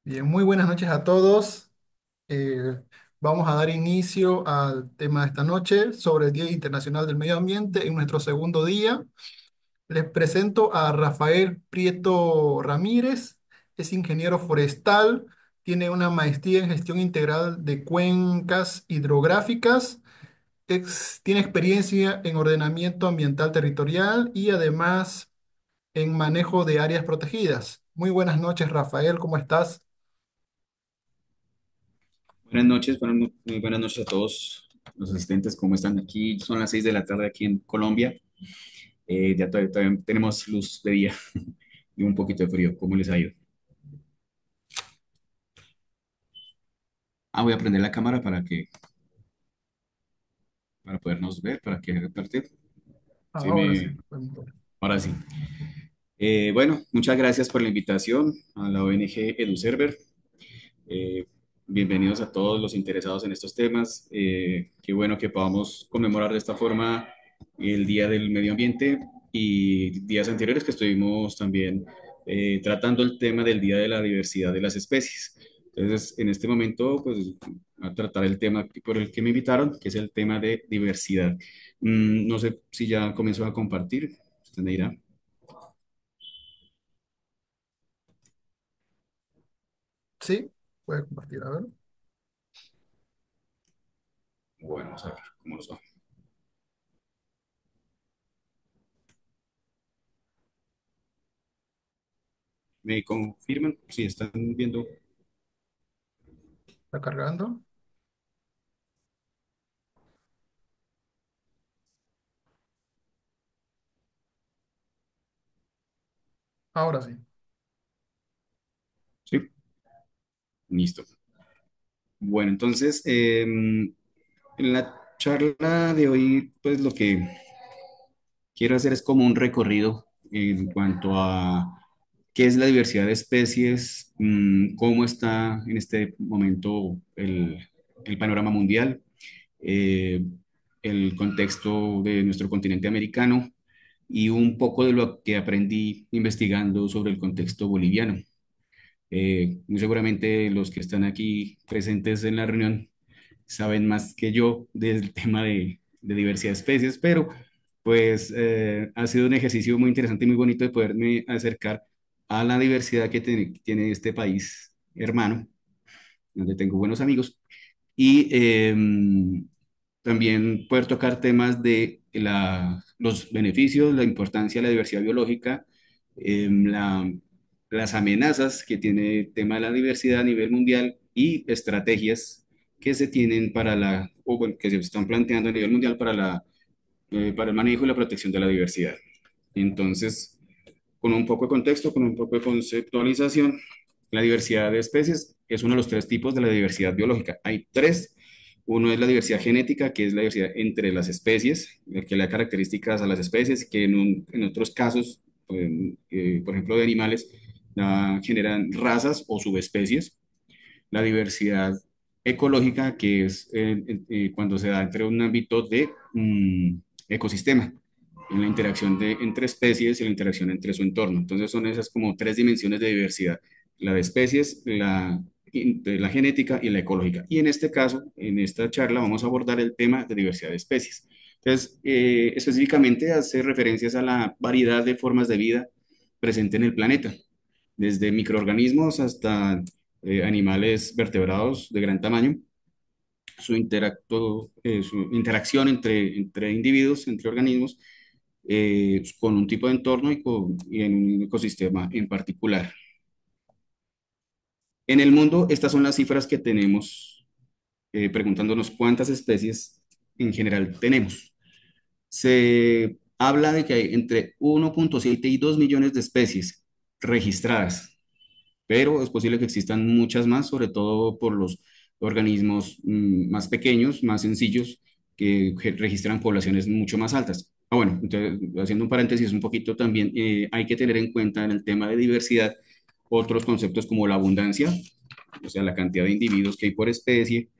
Bien, muy buenas noches a todos. Eh, Vamos a dar inicio al tema de esta noche sobre el Día Internacional del Medio Ambiente en nuestro segundo día. Les presento a Rafael Prieto Ramírez. Es ingeniero forestal, tiene una maestría en gestión integral de cuencas hidrográficas, tiene experiencia en ordenamiento ambiental territorial y además en manejo de áreas protegidas. Muy buenas noches, Rafael, ¿cómo estás? Buenas noches, muy buenas noches a todos los asistentes. ¿Cómo están? Aquí son las 6 de la tarde aquí en Colombia. Ya todavía tenemos luz de día y un poquito de frío. ¿Cómo les ha ido? Voy a prender la cámara para podernos ver, para que haga parte. Ahora sí. Ahora sí. Bueno, muchas gracias por la invitación a la ONG EduServer. Eh, Bienvenidos a todos los interesados en estos temas. Qué bueno que podamos conmemorar de esta forma el Día del Medio Ambiente y días anteriores que estuvimos también tratando el tema del Día de la Diversidad de las Especies. Entonces, en este momento, pues, a tratar el tema por el que me invitaron, que es el tema de diversidad. No sé si ya comenzó a compartir, usted me dirá. Sí, puede compartir, a ver. Bueno, vamos a ver cómo nos va. ¿Me confirman si están viendo? Está cargando. Ahora sí. Sí, listo. Bueno, entonces, en la charla de hoy, pues lo que quiero hacer es como un recorrido en cuanto a qué es la diversidad de especies, cómo está en este momento el panorama mundial, eh, el contexto de nuestro continente americano y un poco de lo que aprendí investigando sobre el contexto boliviano. Muy seguramente los que están aquí presentes en la reunión saben más que yo del tema de diversidad de especies, pero pues ha sido un ejercicio muy interesante y muy bonito de poderme acercar a la diversidad que tiene este país hermano, donde tengo buenos amigos, y también poder tocar temas de los beneficios, la importancia de la diversidad biológica, em, la- las amenazas que tiene el tema de la diversidad a nivel mundial y estrategias que se tienen o bueno, que se están planteando a nivel mundial para el manejo y la protección de la diversidad. Entonces, con un poco de contexto, con un poco de conceptualización, la diversidad de especies es uno de los tres tipos de la diversidad biológica. Hay tres. Uno es la diversidad genética, que es la diversidad entre las especies, que le da características a las especies, que en otros casos, por ejemplo, de animales, generan razas o subespecies. La diversidad ecológica, que es cuando se da entre un ámbito de ecosistema, en la interacción entre especies y la interacción entre su entorno. Entonces son esas como tres dimensiones de diversidad, la de especies, la genética y la ecológica. Y en este caso, en esta charla, vamos a abordar el tema de diversidad de especies. Entonces, específicamente hace referencias a la variedad de formas de vida presente en el planeta, desde microorganismos hasta animales vertebrados de gran tamaño, su interacción entre individuos, entre organismos, con un tipo de entorno y en un ecosistema en particular. En el mundo, estas son las cifras que tenemos, preguntándonos cuántas especies en general tenemos. Se habla de que hay entre 1,7 y 2 millones de especies registradas, pero es posible que existan muchas más, sobre todo por los organismos más pequeños, más sencillos, que registran poblaciones mucho más altas. Bueno, entonces, haciendo un paréntesis un poquito también, hay que tener en cuenta en el tema de diversidad otros conceptos como la abundancia, o sea, la cantidad de individuos que hay por especie,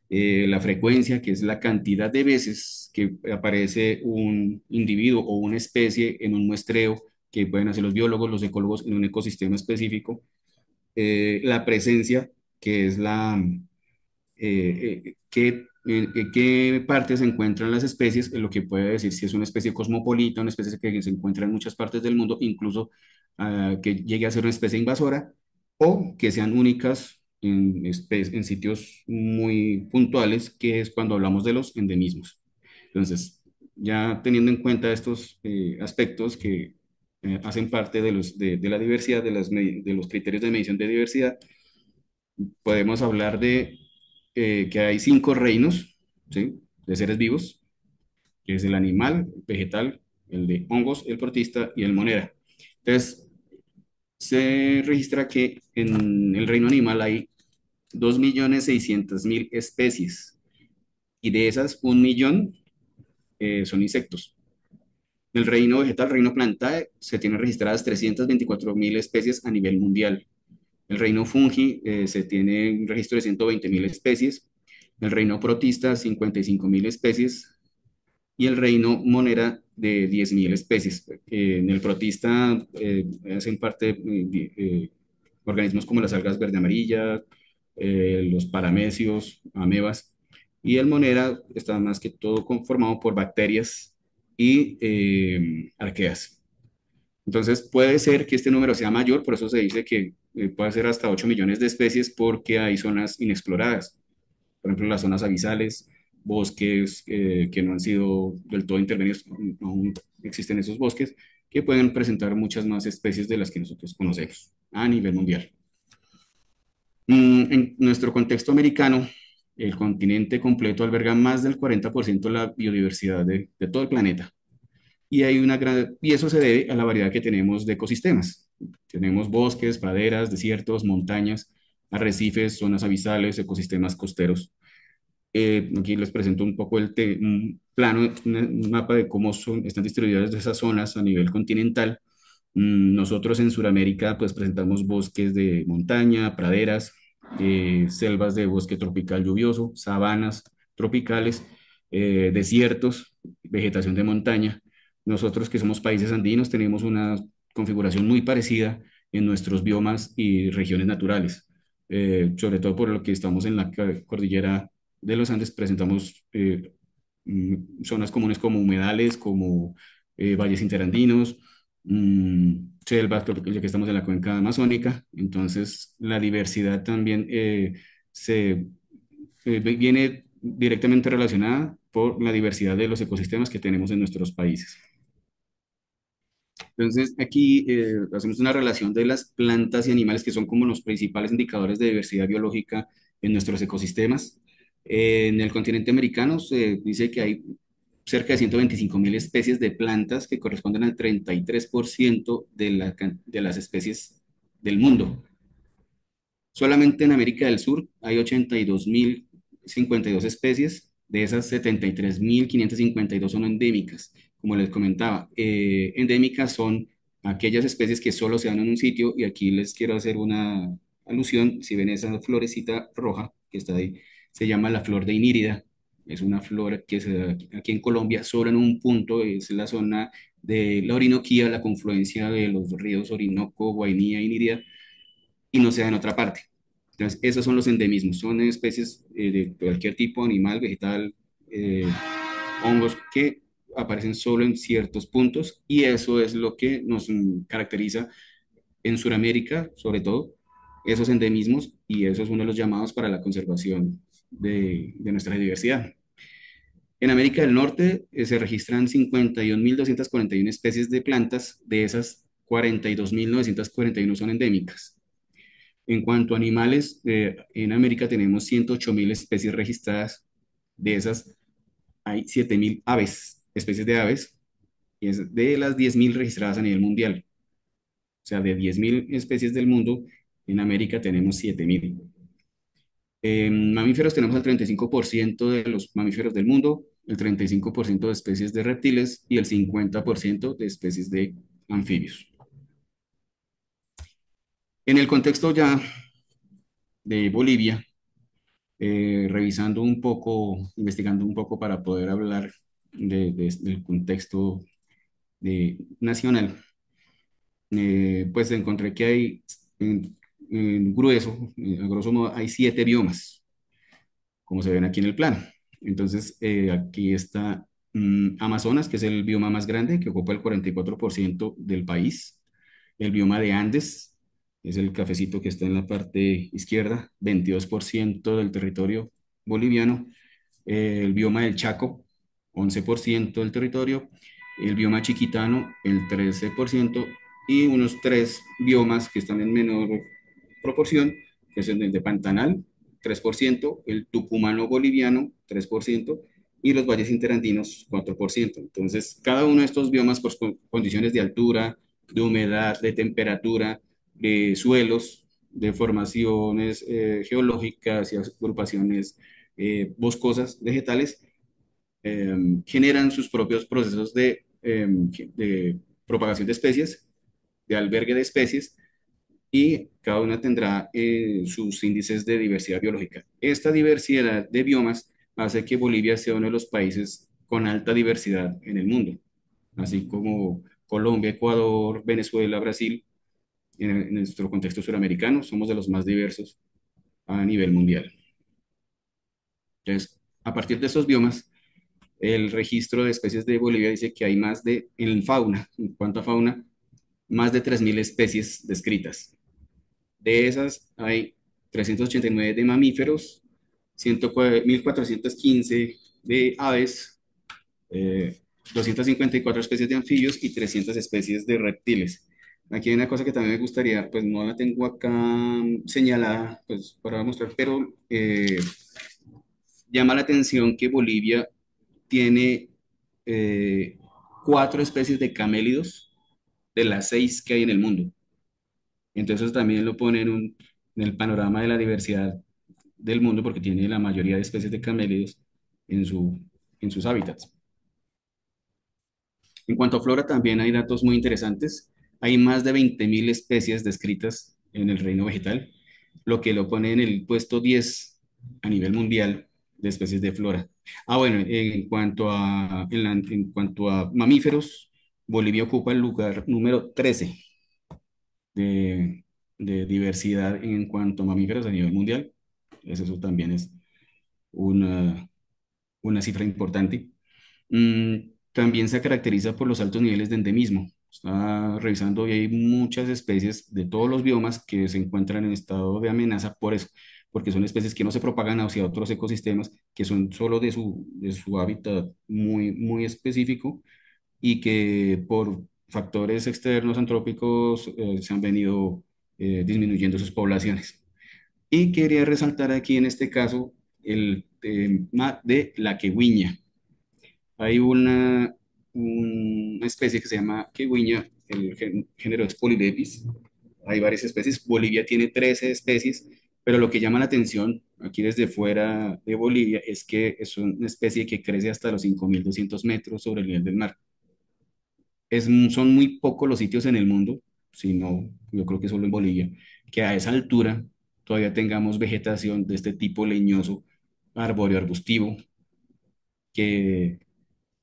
la frecuencia, que es la cantidad de veces que aparece un individuo o una especie en un muestreo que pueden hacer los biólogos, los ecólogos en un ecosistema específico, la presencia, que es qué partes se encuentran las especies, lo que puede decir si es una especie cosmopolita, una especie que se encuentra en muchas partes del mundo, incluso que llegue a ser una especie invasora, o que sean únicas en sitios muy puntuales, que es cuando hablamos de los endemismos. Entonces, ya teniendo en cuenta estos aspectos que hacen parte de la diversidad, de los criterios de medición de diversidad, podemos hablar de que hay cinco reinos, ¿sí? De seres vivos, que es el animal, el vegetal, el de hongos, el protista y el monera. Entonces, se registra que en el reino animal hay 2.600.000 especies y de esas 1.000.000 son insectos. En el reino vegetal, reino plantae, se tienen registradas 324.000 especies a nivel mundial. El reino fungi se tiene un registro de 120.000 especies. El reino protista, 55.000 especies. Y el reino monera de 10.000 especies. En el protista hacen parte organismos como las algas verde amarillas, los paramecios, amebas. Y el monera está más que todo conformado por bacterias y arqueas. Entonces puede ser que este número sea mayor, por eso se dice que puede ser hasta 8 millones de especies porque hay zonas inexploradas, por ejemplo las zonas abisales, bosques que no han sido del todo intervenidos, aún existen esos bosques que pueden presentar muchas más especies de las que nosotros conocemos a nivel mundial. En nuestro contexto americano, el continente completo alberga más del 40% de la biodiversidad de todo el planeta y eso se debe a la variedad que tenemos de ecosistemas. Tenemos bosques, praderas, desiertos, montañas, arrecifes, zonas abisales, ecosistemas costeros. Aquí les presento un poco un plano, un mapa de cómo están distribuidas esas zonas a nivel continental. Nosotros en Sudamérica pues presentamos bosques de montaña, praderas, selvas de bosque tropical lluvioso, sabanas tropicales, desiertos, vegetación de montaña. Nosotros que somos países andinos tenemos una configuración muy parecida en nuestros biomas y regiones naturales, sobre todo por lo que estamos en la cordillera de los Andes, presentamos zonas comunes como humedales, como valles interandinos, selvas, ya que estamos en la cuenca amazónica, entonces la diversidad también viene directamente relacionada por la diversidad de los ecosistemas que tenemos en nuestros países. Entonces, aquí hacemos una relación de las plantas y animales que son como los principales indicadores de diversidad biológica en nuestros ecosistemas. En el continente americano se dice que hay cerca de 125.000 especies de plantas que corresponden al 33% de las especies del mundo. Solamente en América del Sur hay 82.052 especies, de esas 73.552 son endémicas. Como les comentaba, endémicas son aquellas especies que solo se dan en un sitio y aquí les quiero hacer una alusión. Si ven esa florecita roja que está ahí, se llama la flor de Inírida. Es una flor que se da aquí en Colombia solo en un punto, es la zona de la Orinoquía, la confluencia de los ríos Orinoco, Guainía y Inírida y no se da en otra parte. Entonces, esos son los endemismos, son especies de cualquier tipo, animal, vegetal, eh, hongos, que aparecen solo en ciertos puntos y eso es lo que nos caracteriza en Sudamérica, sobre todo, esos endemismos y eso es uno de los llamados para la conservación de nuestra diversidad. En América del Norte se registran 51.241 especies de plantas, de esas 42.941 son endémicas. En cuanto a animales, en América tenemos 108.000 especies registradas. De esas hay 7.000 aves, especies de aves, y es de las 10.000 registradas a nivel mundial. O sea, de 10.000 especies del mundo, en América tenemos 7.000. En mamíferos tenemos el 35% de los mamíferos del mundo, el 35% de especies de reptiles y el 50% de especies de anfibios. En el contexto ya de Bolivia, revisando un poco, investigando un poco para poder hablar del contexto nacional, pues encontré que hay en grueso, a grosso modo, hay 7 biomas, como se ven aquí en el plano. Entonces, aquí está Amazonas, que es el bioma más grande, que ocupa el 44% del país. El bioma de Andes, es el cafecito que está en la parte izquierda, 22% del territorio boliviano. El bioma del Chaco, 11% del territorio. El bioma chiquitano, el 13%. Y unos 3 biomas que están en menor proporción, que es el de Pantanal, 3%, el tucumano boliviano, 3%, y los valles interandinos, 4%. Entonces, cada uno de estos biomas, por condiciones de altura, de humedad, de temperatura, de suelos, de formaciones geológicas y agrupaciones boscosas, vegetales, generan sus propios procesos de propagación de especies, de albergue de especies, y cada una tendrá sus índices de diversidad biológica. Esta diversidad de biomas hace que Bolivia sea uno de los países con alta diversidad en el mundo, así como Colombia, Ecuador, Venezuela, Brasil, en nuestro contexto suramericano, somos de los más diversos a nivel mundial. Entonces, a partir de estos biomas, el registro de especies de Bolivia dice que hay más de, en fauna, en cuanto a fauna, más de 3.000 especies descritas. De esas hay 389 de mamíferos, 1.415 de aves, 254 especies de anfibios y 300 especies de reptiles. Aquí hay una cosa que también me gustaría, pues no la tengo acá señalada, pues para mostrar, pero llama la atención que Bolivia tiene eh, 4 especies de camélidos de las 6 que hay en el mundo. Entonces también lo pone en el panorama de la diversidad del mundo porque tiene la mayoría de especies de camélidos en, en sus hábitats. En cuanto a flora, también hay datos muy interesantes. Hay más de 20.000 especies descritas en el reino vegetal, lo que lo pone en el puesto 10 a nivel mundial de especies de flora. Ah, bueno, en cuanto a mamíferos, Bolivia ocupa el lugar número 13 de, de diversidad en cuanto a mamíferos a nivel mundial. Eso también es una, una cifra importante. También se caracteriza por los altos niveles de endemismo. Está revisando y hay muchas especies de todos los biomas que se encuentran en estado de amenaza por eso, porque son especies que no se propagan hacia otros ecosistemas, que son solo de su hábitat muy, muy específico y que por factores externos antrópicos se han venido disminuyendo sus poblaciones. Y quería resaltar aquí en este caso el tema de la quehuiña. Hay una especie que se llama quehuiña, el género es Polylepis. Hay varias especies. Bolivia tiene 13 especies, pero lo que llama la atención aquí desde fuera de Bolivia es que es una especie que crece hasta los 5.200 metros sobre el nivel del mar. Son muy pocos los sitios en el mundo, si no, yo creo que solo en Bolivia, que a esa altura todavía tengamos vegetación de este tipo leñoso, arbóreo, arbustivo, que,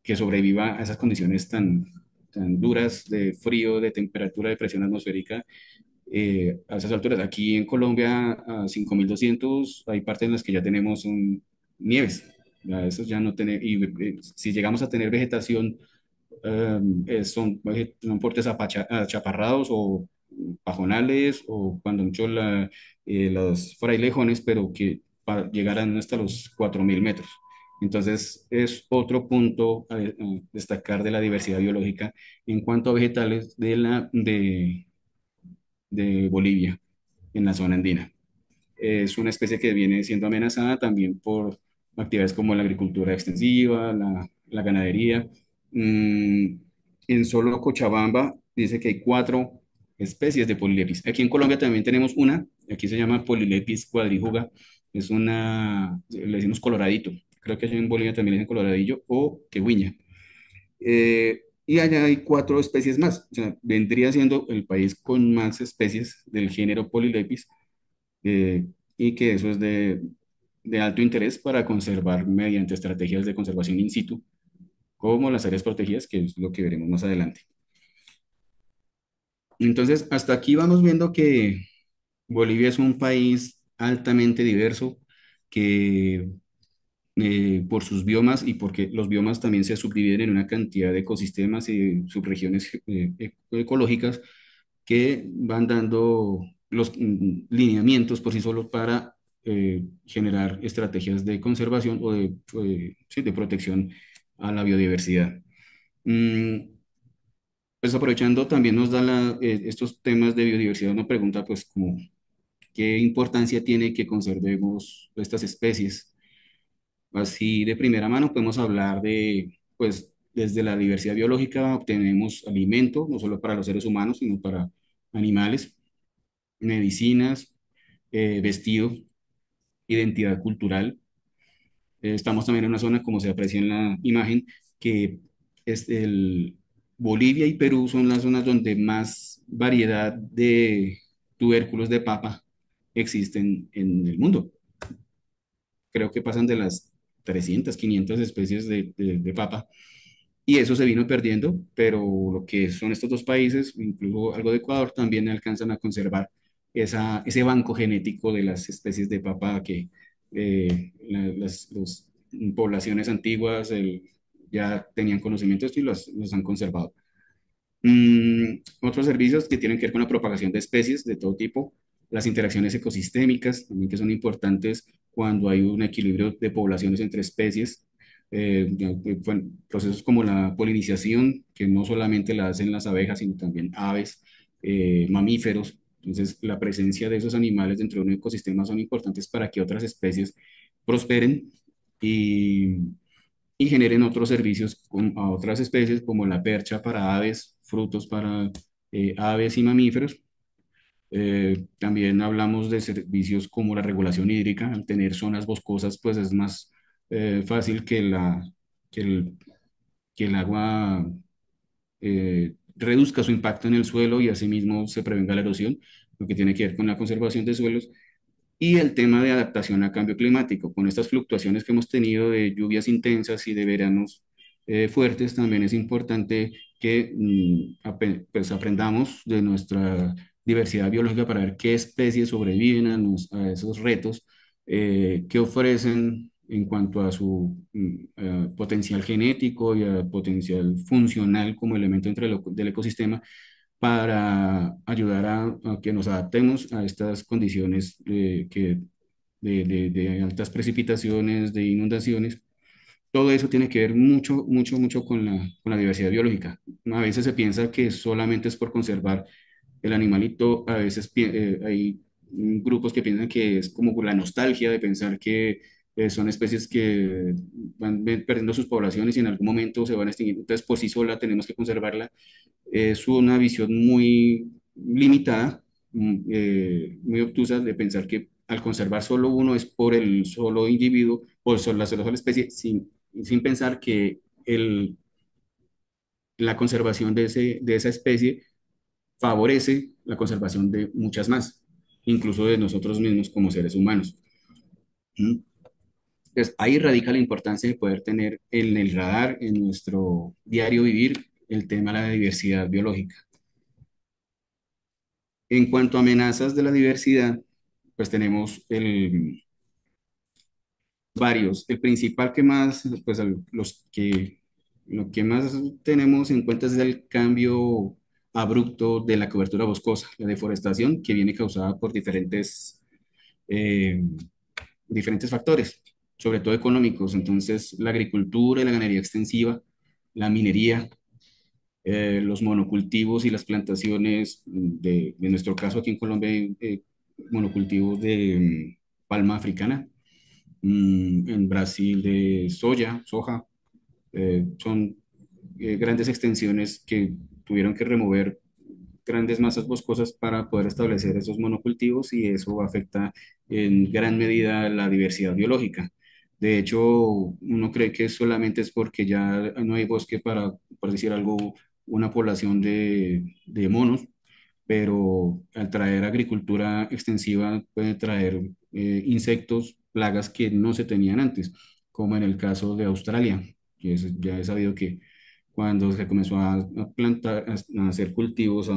que sobreviva a esas condiciones tan duras de frío, de temperatura, de presión atmosférica, a esas alturas. Aquí en Colombia, a 5.200 hay partes en las que ya tenemos nieves. Ya eso ya no tiene, y si llegamos a tener vegetación son portes achaparrados o pajonales o cuando mucho los frailejones, pero que llegarán hasta los 4.000 metros. Entonces, es otro punto a destacar de la diversidad biológica en cuanto a vegetales de Bolivia, en la zona andina. Es una especie que viene siendo amenazada también por actividades como la agricultura extensiva, la ganadería. Mm, en solo Cochabamba dice que hay 4 especies de Polylepis. Aquí en Colombia también tenemos una, aquí se llama Polylepis quadrijuga, es le decimos coloradito, creo que allá en Bolivia también le dicen coloradillo o quehuiña. Y allá hay 4 especies más, o sea, vendría siendo el país con más especies del género Polylepis, eh, y que eso es de alto interés para conservar mediante estrategias de conservación in situ, como las áreas protegidas, que es lo que veremos más adelante. Entonces, hasta aquí vamos viendo que Bolivia es un país altamente diverso que por sus biomas y porque los biomas también se subdividen en una cantidad de ecosistemas y subregiones ecológicas que van dando los lineamientos por sí solos para generar estrategias de conservación o sí, de protección a la biodiversidad. Mm, pues aprovechando también nos da estos temas de biodiversidad una pregunta pues como qué importancia tiene que conservemos estas especies. Así de primera mano podemos hablar de, pues desde la diversidad biológica obtenemos alimento, no solo para los seres humanos, sino para animales, medicinas, vestido, identidad cultural. Estamos también en una zona, como se aprecia en la imagen, que es Bolivia y Perú son las zonas donde más variedad de tubérculos de papa existen en el mundo. Creo que pasan de las 300, 500 especies de papa. Y eso se vino perdiendo, pero lo que son estos dos países, incluso algo de Ecuador, también alcanzan a conservar ese banco genético de las especies de papa que las poblaciones antiguas ya tenían conocimiento de esto y los han conservado. Otros servicios que tienen que ver con la propagación de especies de todo tipo, las interacciones ecosistémicas, también que son importantes cuando hay un equilibrio de poblaciones entre especies. Bueno, procesos como la polinización, que no solamente la hacen las abejas, sino también aves, mamíferos. Entonces, la presencia de esos animales dentro de un ecosistema son importantes para que otras especies prosperen y y generen otros servicios a otras especies como la percha para aves, frutos para aves y mamíferos. También hablamos de servicios como la regulación hídrica. Al tener zonas boscosas, pues es más fácil que el, que el agua reduzca su impacto en el suelo y asimismo se prevenga la erosión, lo que tiene que ver con la conservación de suelos. Y el tema de adaptación a cambio climático, con estas fluctuaciones que hemos tenido de lluvias intensas y de veranos fuertes, también es importante que pues aprendamos de nuestra diversidad biológica para ver qué especies sobreviven a esos retos, qué ofrecen en cuanto a su potencial genético y a potencial funcional como elemento dentro del ecosistema para ayudar a que nos adaptemos a estas condiciones de altas precipitaciones, de inundaciones. Todo eso tiene que ver mucho, mucho, mucho con la diversidad biológica. A veces se piensa que solamente es por conservar el animalito, a veces hay grupos que piensan que es como la nostalgia de pensar que son especies que van perdiendo sus poblaciones y en algún momento se van a extinguir. Entonces, por sí sola tenemos que conservarla. Es una visión muy limitada, muy obtusa de pensar que al conservar solo uno es por el solo individuo o la sola especie, sin pensar que la conservación de esa especie favorece la conservación de muchas más, incluso de nosotros mismos como seres humanos. ¿Mm? Entonces, ahí radica la importancia de poder tener en el radar, en nuestro diario vivir, el tema de la diversidad biológica. En cuanto a amenazas de la diversidad, pues tenemos varios. El principal que más, pues lo que más tenemos en cuenta es el cambio abrupto de la cobertura boscosa, la deforestación que viene causada por eh, diferentes factores, sobre todo económicos. Entonces, la agricultura y la ganadería extensiva, la minería, los monocultivos y las plantaciones, en nuestro caso aquí en Colombia, hay monocultivos de palma africana, en Brasil de soja, son grandes extensiones que tuvieron que remover grandes masas boscosas para poder establecer esos monocultivos y eso afecta en gran medida la diversidad biológica. De hecho, uno cree que solamente es porque ya no hay bosque para, por decir algo, una población de monos, pero al traer agricultura extensiva puede traer insectos, plagas que no se tenían antes, como en el caso de Australia, que ya he sabido que cuando se comenzó a plantar, a hacer cultivos,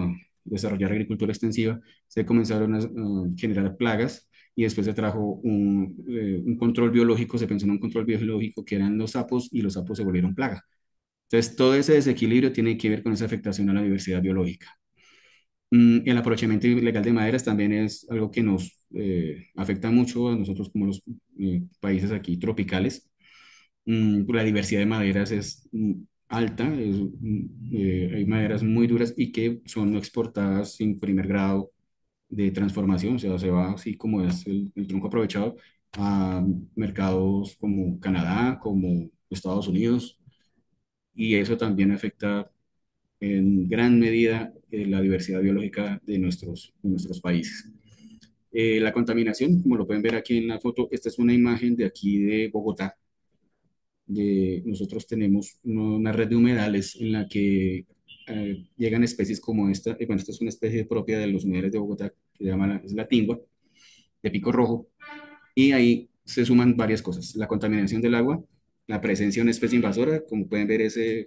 desarrollar agricultura extensiva, se comenzaron a generar plagas y después se trajo un control biológico, se pensó en un control biológico que eran los sapos y los sapos se volvieron plaga. Entonces, todo ese desequilibrio tiene que ver con esa afectación a la diversidad biológica. El aprovechamiento ilegal de maderas también es algo que nos afecta mucho a nosotros como los países aquí tropicales. La diversidad de maderas es alta, hay maderas muy duras y que son exportadas sin primer grado de transformación, o sea, se va así como es el tronco aprovechado a mercados como Canadá, como Estados Unidos, y eso también afecta en gran medida la diversidad biológica de nuestros países. La contaminación, como lo pueden ver aquí en la foto, esta es una imagen de aquí de Bogotá. Nosotros tenemos una red de humedales en la que llegan especies como esta. Bueno, esta es una especie propia de los humedales de Bogotá, que se llama es la tingua, de pico rojo, y ahí se suman varias cosas. La contaminación del agua, la presencia de una especie invasora, como pueden ver ese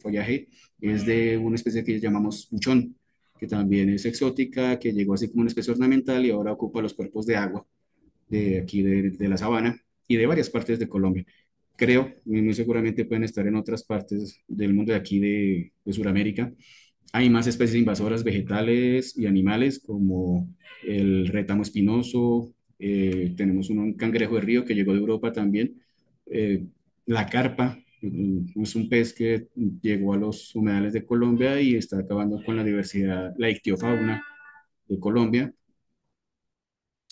follaje, es de una especie que llamamos buchón, que también es exótica, que llegó así como una especie ornamental y ahora ocupa los cuerpos de agua de aquí de la sabana y de varias partes de Colombia. Creo, muy seguramente pueden estar en otras partes del mundo de aquí de Sudamérica. Hay más especies invasoras vegetales y animales como el rétamo espinoso, tenemos un cangrejo de río que llegó de Europa también, eh, la carpa, es un pez que llegó a los humedales de Colombia y está acabando con la diversidad, la ictiofauna de Colombia.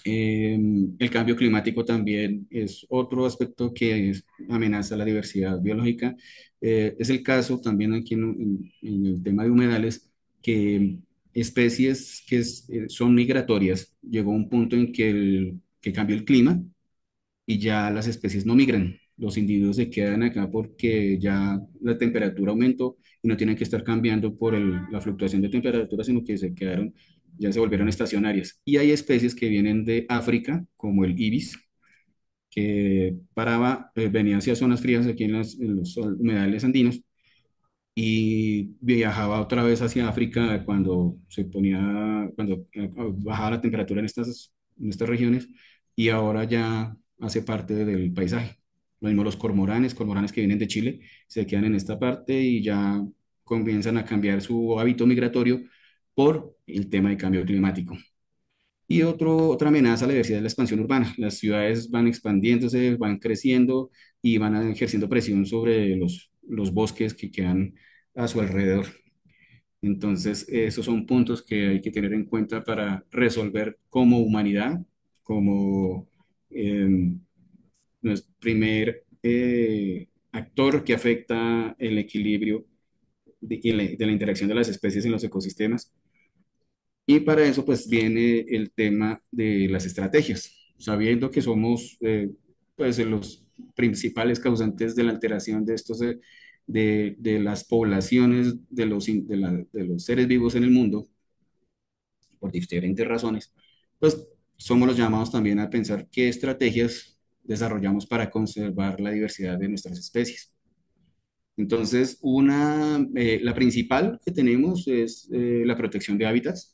El cambio climático también es otro aspecto que amenaza la diversidad biológica. Es el caso también aquí en el tema de humedales, que especies que son migratorias, llegó un punto en que, que cambió el clima y ya las especies no migran. Los individuos se quedan acá porque ya la temperatura aumentó y no tienen que estar cambiando por la fluctuación de temperatura, sino que se quedaron, ya se volvieron estacionarias. Y hay especies que vienen de África, como el ibis, que paraba, venía hacia zonas frías aquí en los humedales andinos y viajaba otra vez hacia África cuando se ponía, cuando bajaba la temperatura en estas regiones y ahora ya hace parte del paisaje. Lo mismo los cormoranes, cormoranes que vienen de Chile, se quedan en esta parte y ya comienzan a cambiar su hábito migratorio por el tema de cambio climático. Y otra amenaza a la diversidad es la expansión urbana. Las ciudades van expandiéndose, van creciendo y van ejerciendo presión sobre los bosques que quedan a su alrededor. Entonces, esos son puntos que hay que tener en cuenta para resolver como humanidad, como eh, nuestro primer actor que afecta el equilibrio de la interacción de las especies en los ecosistemas. Y para eso, pues viene el tema de las estrategias, sabiendo que somos, pues, los principales causantes de la alteración de estos, de las poblaciones de los seres vivos en el mundo, por diferentes razones, pues somos los llamados también a pensar qué estrategias desarrollamos para conservar la diversidad de nuestras especies. Entonces, la principal que tenemos es la protección de hábitats.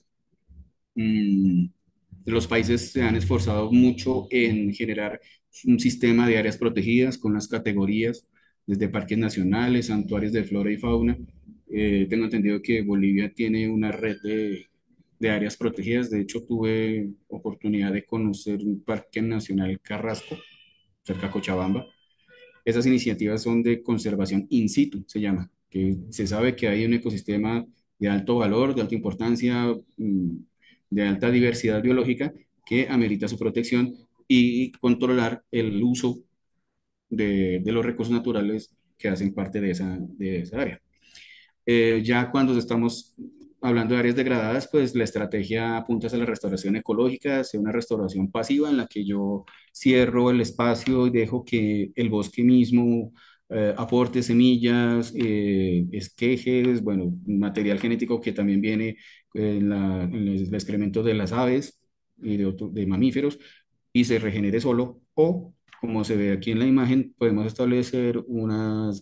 mm, los países se han esforzado mucho en generar un sistema de áreas protegidas con las categorías desde parques nacionales, santuarios de flora y fauna. Tengo entendido que Bolivia tiene una red de áreas protegidas. De hecho, tuve oportunidad de conocer un parque nacional Carrasco, cerca de Cochabamba. Esas iniciativas son de conservación in situ, se llama, que se sabe que hay un ecosistema de alto valor, de alta importancia, de alta diversidad biológica que amerita su protección y controlar el uso de los recursos naturales que hacen parte de esa área. Ya cuando estamos hablando de áreas degradadas, pues la estrategia apunta a la restauración ecológica, hacia una restauración pasiva en la que yo cierro el espacio y dejo que el bosque mismo aporte semillas, esquejes, bueno, material genético que también viene en el excremento de las aves y de mamíferos y se regenere solo. O, como se ve aquí en la imagen, podemos establecer unas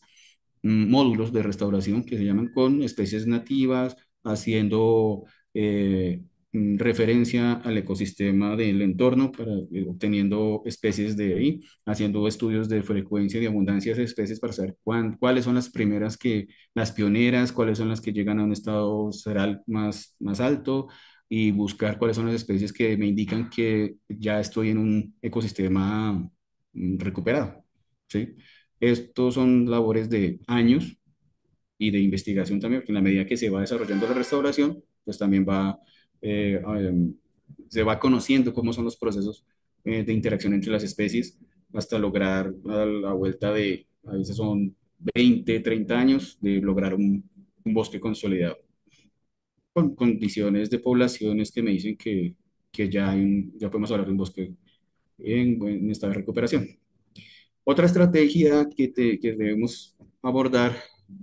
módulos de restauración que se llaman con especies nativas, haciendo eh, referencia al ecosistema del entorno para obteniendo especies de ahí, haciendo estudios de frecuencia y de abundancia de especies para saber cuáles son las primeras las pioneras, cuáles son las que llegan a un estado seral más alto y buscar cuáles son las especies que me indican que ya estoy en un ecosistema recuperado, ¿sí? Estos son labores de años y de investigación también, porque en la medida que se va desarrollando la restauración, pues también se va conociendo cómo son los procesos de interacción entre las especies hasta lograr a la vuelta de, a veces son 20 30 años, de lograr un bosque consolidado, con condiciones de poblaciones que me dicen que ya, ya podemos hablar de un bosque en estado de recuperación. Otra estrategia que debemos abordar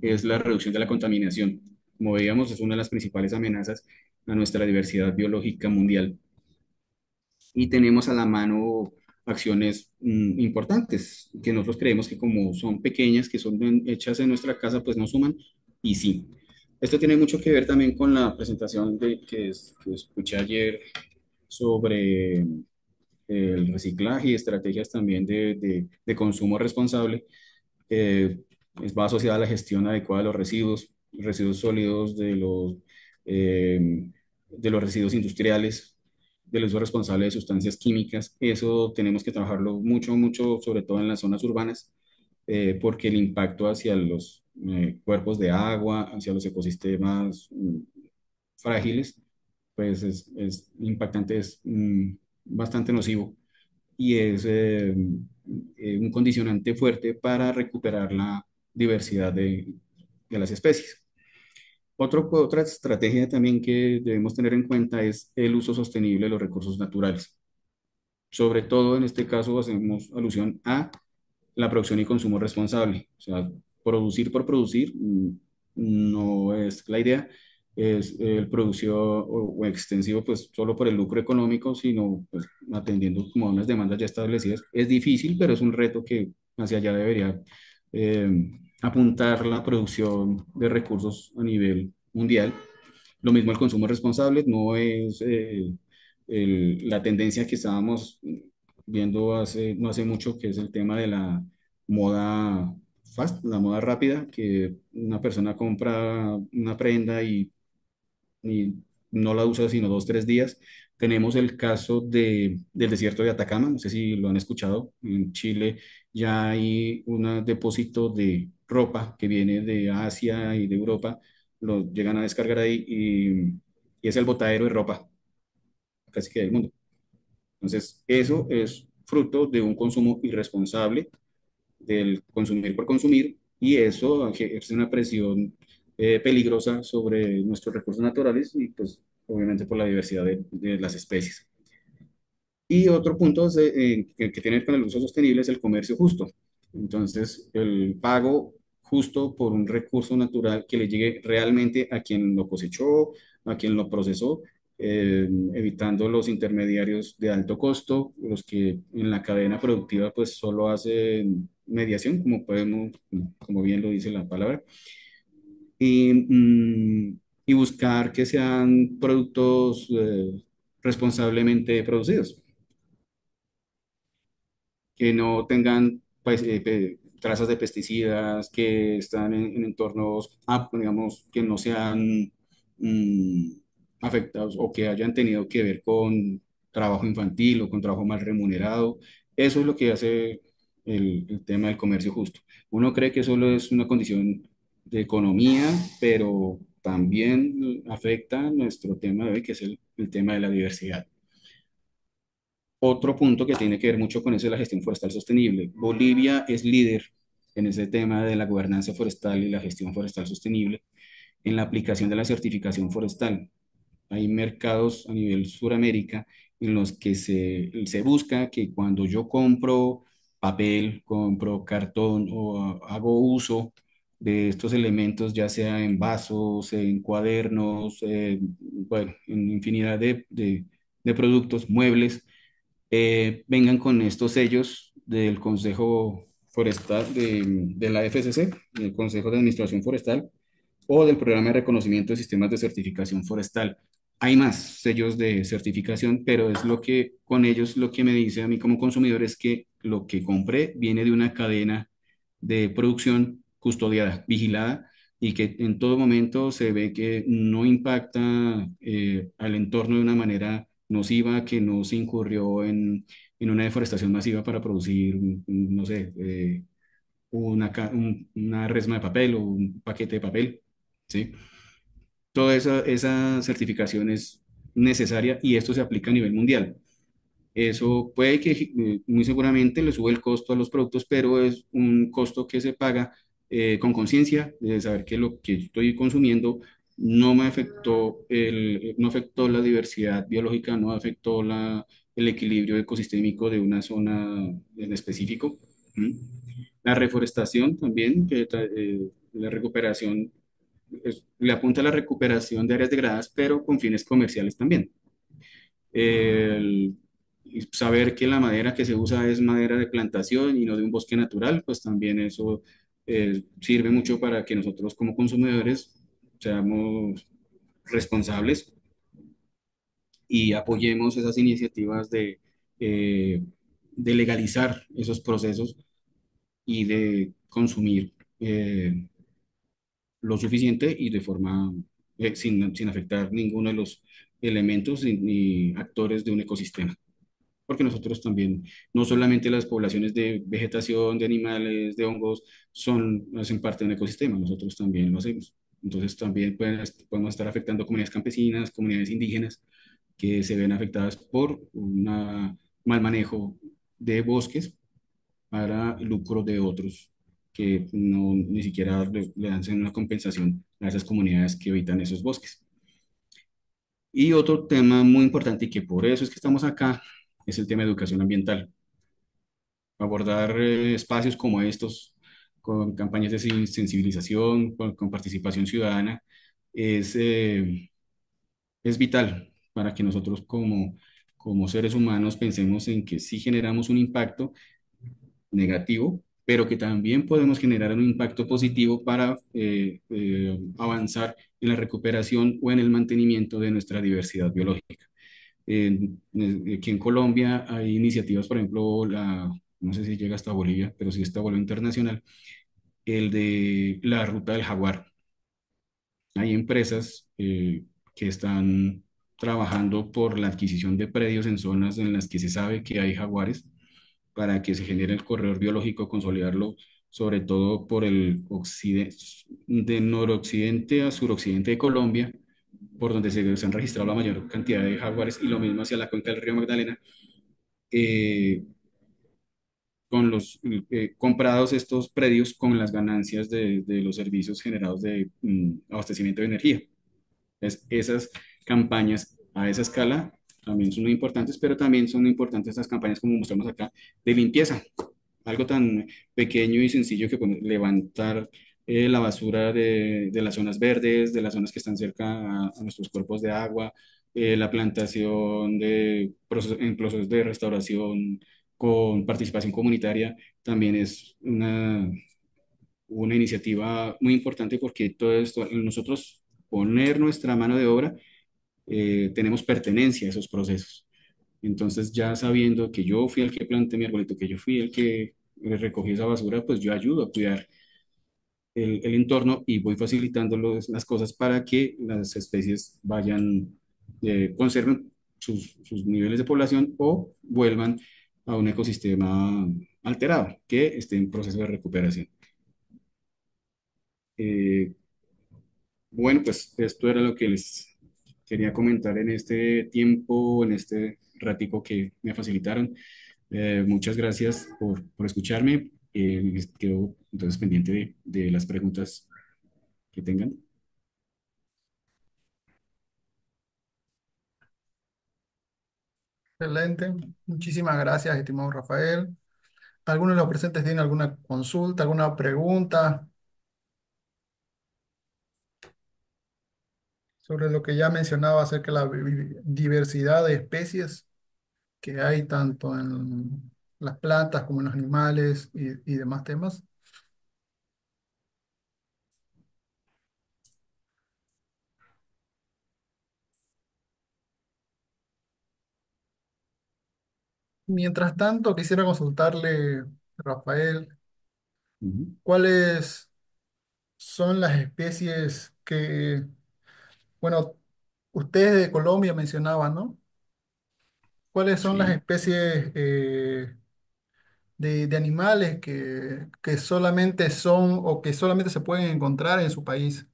es la reducción de la contaminación. Como veíamos, es una de las principales amenazas a nuestra diversidad biológica mundial. Y tenemos a la mano acciones importantes que nosotros creemos que como son pequeñas, que son hechas en nuestra casa, pues no suman. Y sí, esto tiene mucho que ver también con la presentación que escuché ayer sobre el reciclaje y estrategias también de consumo responsable. eh, Va asociada a la gestión adecuada de los residuos sólidos, de los residuos industriales, del uso responsable de sustancias químicas. Eso tenemos que trabajarlo mucho, mucho, sobre todo en las zonas urbanas, porque el impacto hacia los cuerpos de agua, hacia los ecosistemas frágiles, pues es impactante, es bastante nocivo y es un condicionante fuerte para recuperar la diversidad de las especies. Otra estrategia también que debemos tener en cuenta es el uso sostenible de los recursos naturales. Sobre todo en este caso hacemos alusión a la producción y consumo responsable. O sea, producir por producir no es la idea, es el producción o extensivo pues solo por el lucro económico, sino pues atendiendo como a unas demandas ya establecidas. Es difícil, pero es un reto que hacia allá debería apuntar la producción de recursos a nivel mundial. Lo mismo el consumo responsable, no es la tendencia que estábamos viendo no hace mucho, que es el tema de la moda fast, la moda rápida, que una persona compra una prenda y no la usa sino 2, 3 días. Tenemos el caso del desierto de Atacama, no sé si lo han escuchado, en Chile ya hay un depósito de ropa que viene de Asia y de Europa, lo llegan a descargar ahí y es el botadero de ropa casi que del mundo. Entonces, eso es fruto de un consumo irresponsable, del consumir por consumir, y eso ejerce una presión peligrosa sobre nuestros recursos naturales y pues obviamente por la diversidad de las especies. Y otro punto que tiene que ver con el uso sostenible es el comercio justo. Entonces, el pago justo por un recurso natural que le llegue realmente a quien lo cosechó, a quien lo procesó, evitando los intermediarios de alto costo, los que en la cadena productiva pues solo hacen mediación, como bien lo dice la palabra, y, y buscar que sean productos responsablemente producidos, que no tengan pues, trazas de pesticidas, que están en entornos, digamos, que no sean mm, afectados o que hayan tenido que ver con trabajo infantil o con trabajo mal remunerado. Eso es lo que hace el tema del comercio justo. Uno cree que solo es una condición de economía, pero también afecta nuestro tema de hoy, que es el tema de la diversidad. Otro punto que tiene que ver mucho con eso es la gestión forestal sostenible. Bolivia es líder en ese tema de la gobernanza forestal y la gestión forestal sostenible en la aplicación de la certificación forestal. Hay mercados a nivel Suramérica en los que se busca que cuando yo compro papel, compro cartón o hago uso de estos elementos, ya sea en vasos, en cuadernos, bueno, en infinidad de productos, muebles, vengan con estos sellos del Consejo Forestal de la FCC, del Consejo de Administración Forestal, o del Programa de Reconocimiento de Sistemas de Certificación Forestal. hay más sellos de certificación, pero es lo que con ellos lo que me dice a mí como consumidor es que lo que compré viene de una cadena de producción custodiada, vigilada y que en todo momento se ve que no impacta al entorno de una manera nociva, que no se incurrió en una deforestación masiva para producir, no sé, una resma de papel o un paquete de papel, ¿sí? Toda esa certificación es necesaria y esto se aplica a nivel mundial. Eso puede que muy seguramente le sube el costo a los productos, pero es un costo que se paga con conciencia de saber que lo que estoy consumiendo no me afectó, no afectó la diversidad biológica, no afectó el equilibrio ecosistémico de una zona en específico. ¿Mm? La reforestación también, la recuperación, le apunta a la recuperación de áreas degradadas, pero con fines comerciales también. El, y saber que la madera que se usa es madera de plantación y no de un bosque natural, pues también eso sirve mucho para que nosotros como consumidores seamos responsables y apoyemos esas iniciativas de legalizar esos procesos y de consumir lo suficiente y de forma sin afectar ninguno de los elementos ni actores de un ecosistema. Porque nosotros también, no solamente las poblaciones de vegetación, de animales, de hongos, hacen parte de un ecosistema, nosotros también lo hacemos. Entonces también podemos estar afectando comunidades campesinas, comunidades indígenas, que se ven afectadas por un mal manejo de bosques para lucro de otros que no ni siquiera le dan una compensación a esas comunidades que habitan esos bosques. Y otro tema muy importante y que por eso es que estamos acá es el tema de educación ambiental. Abordar espacios como estos con campañas de sensibilización, con participación ciudadana, es, eh, es vital para que nosotros como seres humanos pensemos en que sí generamos un impacto negativo, pero que también podemos generar un impacto positivo para avanzar en la recuperación o en el mantenimiento de nuestra diversidad biológica. Aquí en Colombia hay iniciativas, por ejemplo, no sé si llega hasta Bolivia, pero sí está a vuelo internacional, el de la ruta del jaguar. Hay empresas que están trabajando por la adquisición de predios en zonas en las que se sabe que hay jaguares para que se genere el corredor biológico, consolidarlo sobre todo por el occidente, de noroccidente a suroccidente de Colombia, por donde se han registrado la mayor cantidad de jaguares, y lo mismo hacia la cuenca del río Magdalena, eh, con los comprados estos predios con las ganancias de los servicios generados de abastecimiento de energía. Esas campañas a esa escala también son muy importantes, pero también son importantes estas campañas como mostramos acá de limpieza, algo tan pequeño y sencillo que levantar la basura de las zonas verdes, de las zonas que están cerca a nuestros cuerpos de agua, la plantación en procesos de restauración con participación comunitaria, también es una iniciativa muy importante porque todo esto, nosotros poner nuestra mano de obra, tenemos pertenencia a esos procesos. Entonces, ya sabiendo que yo fui el que planté mi arbolito, que yo fui el que recogí esa basura, pues yo ayudo a cuidar el entorno y voy facilitando las cosas para que las especies conserven sus niveles de población o vuelvan a un ecosistema alterado que esté en proceso de recuperación. Eh, bueno, pues esto era lo que les quería comentar en este tiempo, en este ratico que me facilitaron. Muchas gracias por escucharme. Quedo entonces pendiente de las preguntas que tengan. Excelente. Muchísimas gracias, estimado Rafael. ¿Alguno de los presentes tiene alguna consulta, alguna pregunta sobre lo que ya mencionaba acerca de la diversidad de especies que hay tanto en las plantas como en los animales y demás temas? Mientras tanto, quisiera consultarle, Rafael, Ujú. ¿cuáles son las especies que, bueno, ustedes de Colombia mencionaban, ¿no? ¿Cuáles son las Sí. especies de animales que solamente son o que solamente se pueden encontrar en su país?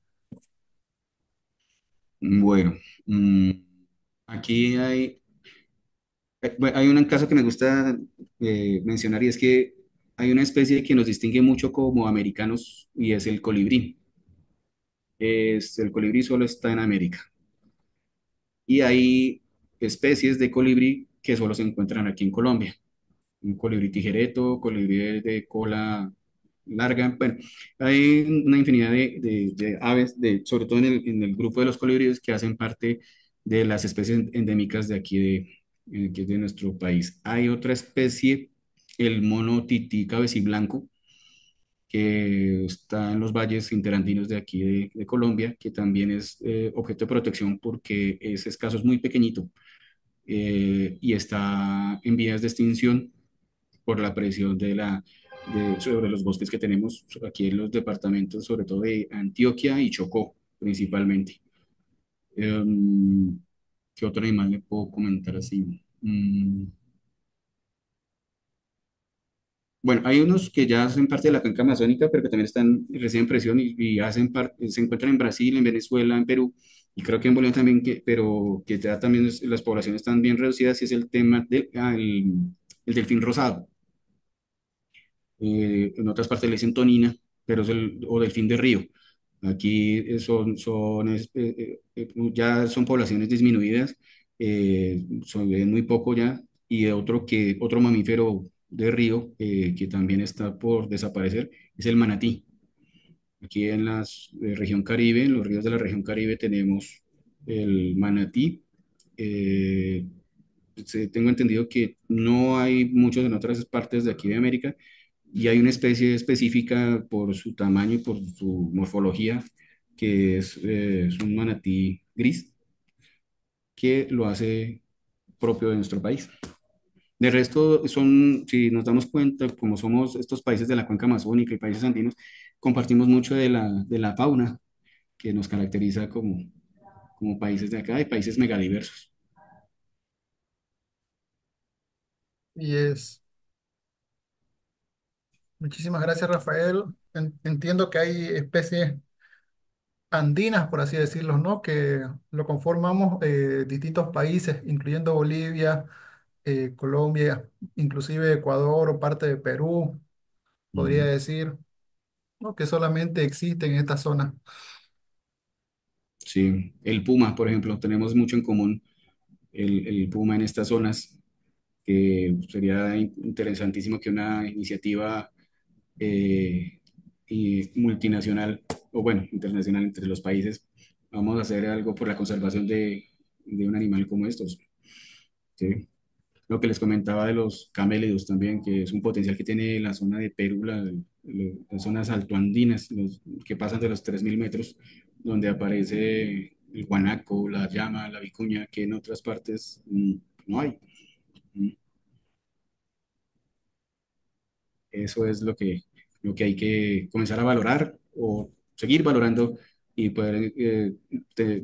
Bueno, mm, aquí hay un caso que me gusta mencionar y es que hay una especie que nos distingue mucho como americanos y es el colibrí. El colibrí solo está en América y hay especies de colibrí que solo se encuentran aquí en Colombia. Un colibrí tijereto, colibrí de cola larga. Bueno, hay una infinidad de aves, sobre todo en el grupo de los colibríes que hacen parte de las especies endémicas de aquí de nuestro país. Hay otra especie, el mono tití cabeciblanco, que está en los valles interandinos de aquí de Colombia, que también es objeto de protección porque es escaso, es muy pequeñito y está en vías de extinción por la presión sobre los bosques que tenemos aquí en los departamentos, sobre todo de Antioquia y Chocó, principalmente. Em, ¿Qué otro animal le puedo comentar así? Bueno, hay unos que ya hacen parte de la cuenca amazónica, pero que también reciben presión y se encuentran en Brasil, en Venezuela, en Perú, y creo que en Bolivia también, pero que ya también las poblaciones están bien reducidas, y es el tema el delfín rosado. En otras partes le dicen tonina, pero o delfín de río. Aquí ya son poblaciones disminuidas, son ven muy poco ya, y otro mamífero de río que también está por desaparecer es el manatí. Aquí en la región Caribe, en los ríos de la región Caribe tenemos el manatí. eh, Tengo entendido que no hay muchos en otras partes de aquí de América y hay una especie específica por su tamaño y por su morfología que es un manatí gris que lo hace propio de nuestro país. De resto, si nos damos cuenta, como somos estos países de la cuenca amazónica y países andinos, compartimos mucho de la fauna que nos caracteriza como países de acá y países megadiversos. Y es, muchísimas gracias, Rafael. Entiendo que hay especies andinas, por así decirlo, ¿no? Que lo conformamos distintos países, incluyendo Bolivia, Colombia, inclusive Ecuador o parte de Perú, podría Ujú. decir, ¿no? Que solamente existen en esta zona. Sí, el puma, por ejemplo, tenemos mucho en común el puma en estas zonas, que sería interesantísimo que una iniciativa multinacional, o bueno, internacional entre los países, vamos a hacer algo por la conservación de un animal como estos. ¿Sí? Lo que les comentaba de los camélidos también, que es un potencial que tiene la zona de Perú, las zonas altoandinas, que pasan de los 3.000 metros, donde aparece el guanaco, la llama, la vicuña, que en otras partes no hay. Mm. Eso es lo que hay que comenzar a valorar o seguir valorando y poder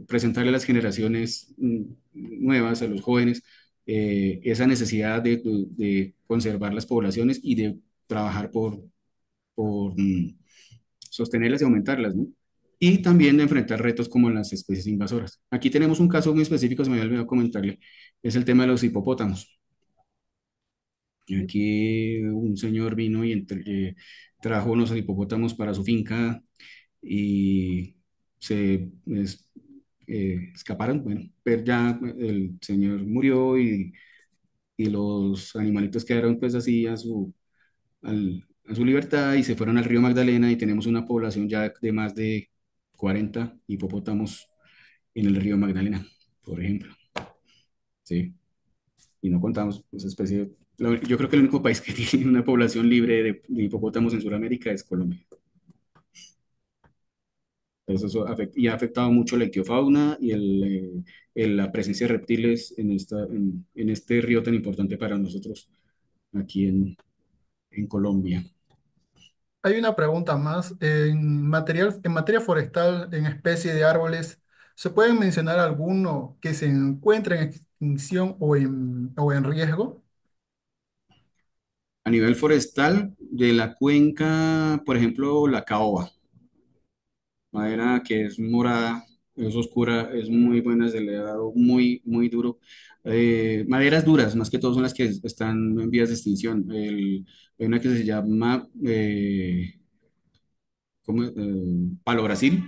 presentarle a las generaciones nuevas, a los jóvenes, esa necesidad de conservar las poblaciones y de trabajar por sostenerlas y aumentarlas, ¿no? Y también de enfrentar retos como las especies invasoras. Aquí tenemos un caso muy específico, se me había olvidado comentarle, es el tema de los hipopótamos. Y aquí un señor vino y trajo unos hipopótamos para su finca y escaparon. Bueno, pero ya el señor murió y los animalitos quedaron pues así a su libertad y se fueron al río Magdalena y tenemos una población ya de más de 40 hipopótamos en el río Magdalena, por ejemplo. Sí. Y no contamos esa especie. Yo creo que el único país que tiene una población libre de hipopótamos en Sudamérica es Colombia. Y ha afectado mucho la ictiofauna y la presencia de reptiles en este río tan importante para nosotros aquí en Colombia. Hay una pregunta más. En materia forestal, en especie de árboles, ¿se pueden mencionar alguno que se encuentre en extinción o en riesgo? A nivel forestal, de la cuenca, por ejemplo, la caoba, madera que es morada, es oscura, es muy buena, se le ha dado muy, muy duro. Maderas duras, más que todo, son las que están en vías de extinción. Hay una que se llama Palo Brasil,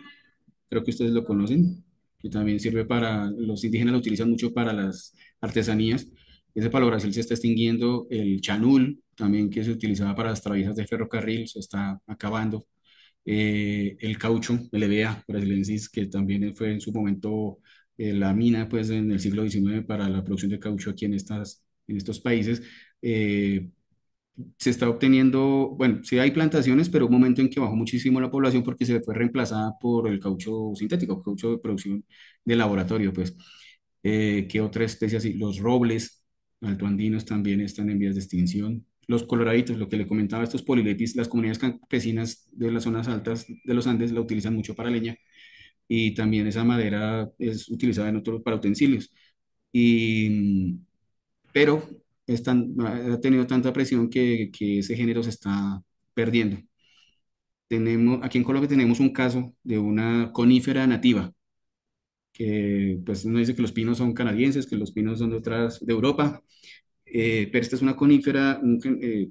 creo que ustedes lo conocen, que también sirve para, los indígenas lo utilizan mucho para las artesanías. Ese Palo Brasil se está extinguiendo, el chanul, también que se utilizaba para las traviesas de ferrocarril, se está acabando. El caucho, el EVA brasilensis, que también fue en su momento la mina pues, en el siglo XIX para la producción de caucho aquí en estos países. eh, Se está obteniendo, bueno, sí hay plantaciones, pero un momento en que bajó muchísimo la población porque se fue reemplazada por el caucho sintético, caucho de producción de laboratorio, pues. ¿Qué otra especie así? Los robles altoandinos también están en vías de extinción. Los coloraditos, lo que le comentaba, estos polilepis, las comunidades campesinas de las zonas altas de los Andes la utilizan mucho para leña y también esa madera es utilizada en otros para utensilios. Y, pero ha tenido tanta presión que ese género se está perdiendo. Aquí en Colombia tenemos un caso de una conífera nativa, que pues uno dice que los pinos son canadienses, que los pinos son de Europa, pero esta es una conífera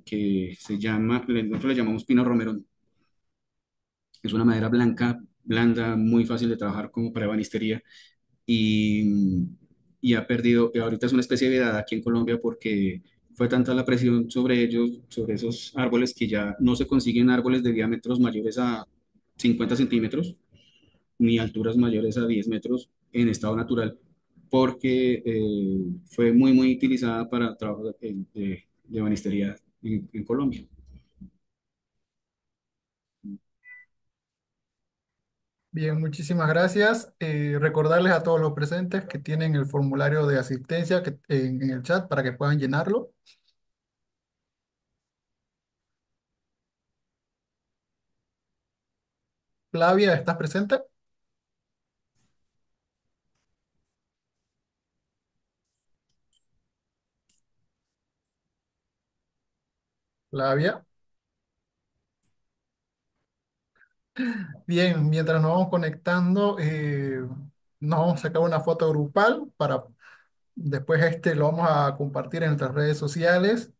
que nosotros le llamamos pino romerón. Es una madera blanca, blanda, muy fácil de trabajar como para ebanistería y, y ha perdido, ahorita es una especie vedada aquí en Colombia porque fue tanta la presión sobre ellos, sobre esos árboles, que ya no se consiguen árboles de diámetros mayores a 50 centímetros, ni alturas mayores a 10 metros en estado natural, porque fue muy, muy utilizada para trabajo de ebanistería en Colombia. Bien, muchísimas gracias. Recordarles a todos los presentes que tienen el formulario de asistencia en el chat para que puedan llenarlo. Flavia, ¿estás presente? Flavia. Bien, mientras nos vamos conectando, nos vamos a sacar una foto grupal para después lo vamos a compartir en nuestras redes sociales.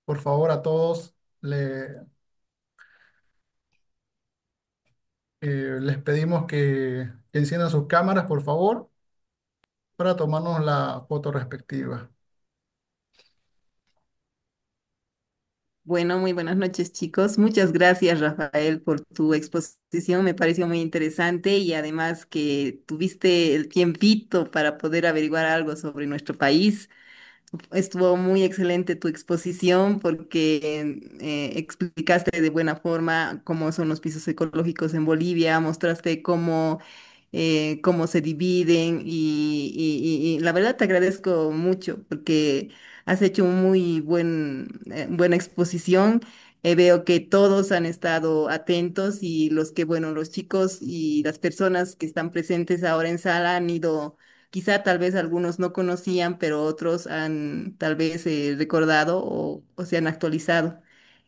Por favor, a todos les pedimos que enciendan sus cámaras, por favor, para tomarnos la foto respectiva. Bueno, muy buenas noches, chicos. Muchas gracias, Rafael, por tu exposición. Me pareció muy interesante y además que tuviste el tiempito para poder averiguar algo sobre nuestro país. Estuvo muy excelente tu exposición porque explicaste de buena forma cómo son los pisos ecológicos en Bolivia, mostraste cómo se dividen y la verdad te agradezco mucho porque has hecho un muy buena exposición. Veo que todos han estado atentos y bueno, los chicos y las personas que están presentes ahora en sala han ido. Quizá tal vez algunos no conocían, pero otros han tal vez recordado o se han actualizado.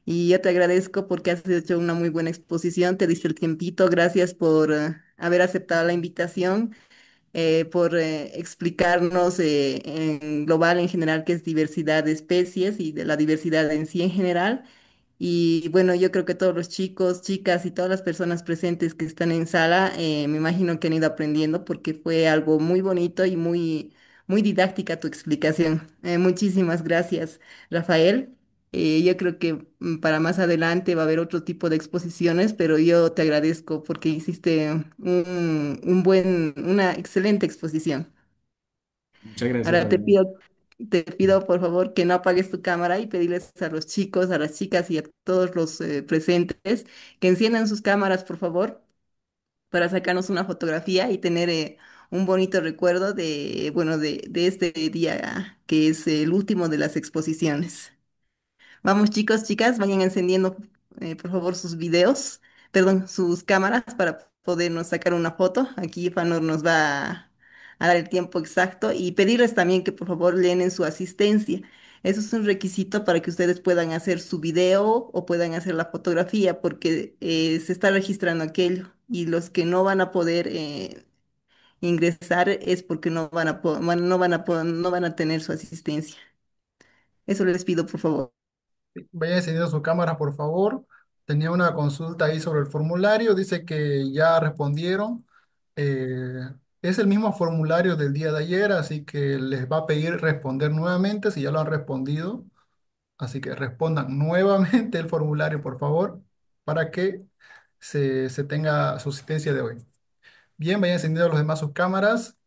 Y yo te agradezco porque has hecho una muy buena exposición, te diste el tiempito, gracias por haber aceptado la invitación, por explicarnos en global, en general, qué es diversidad de especies y de la diversidad en sí en general. Y bueno, yo creo que todos los chicos, chicas y todas las personas presentes que están en sala, me imagino que han ido aprendiendo porque fue algo muy bonito y muy didáctica tu explicación. Muchísimas gracias, Rafael. Yo creo que para más adelante va a haber otro tipo de exposiciones, pero yo te agradezco porque hiciste una excelente exposición. Muchas gracias, Ahora Fabián. te pido por favor que no apagues tu cámara y pedirles a los chicos, a las chicas y a todos los presentes que enciendan sus cámaras, por favor, para sacarnos una fotografía y tener un bonito recuerdo de, bueno, de este día que es el último de las exposiciones. Vamos, chicos, chicas, vayan encendiendo, por favor, sus videos, perdón, sus cámaras para podernos sacar una foto. Aquí Fanor nos va a dar el tiempo exacto y pedirles también que por favor llenen su asistencia. Eso es un requisito para que ustedes puedan hacer su video o puedan hacer la fotografía, porque se está registrando aquello y los que no van a poder ingresar es porque no van a no van a tener su asistencia. Eso les pido, por favor. Vaya encendiendo su cámara, por favor. Tenía una consulta ahí sobre el formulario. Dice que ya respondieron. Eh, es el mismo formulario del día de ayer, así que les va a pedir responder nuevamente si ya lo han respondido. Así que respondan nuevamente el formulario, por favor, para que se tenga su asistencia de hoy. Bien, vayan encendiendo los demás sus cámaras.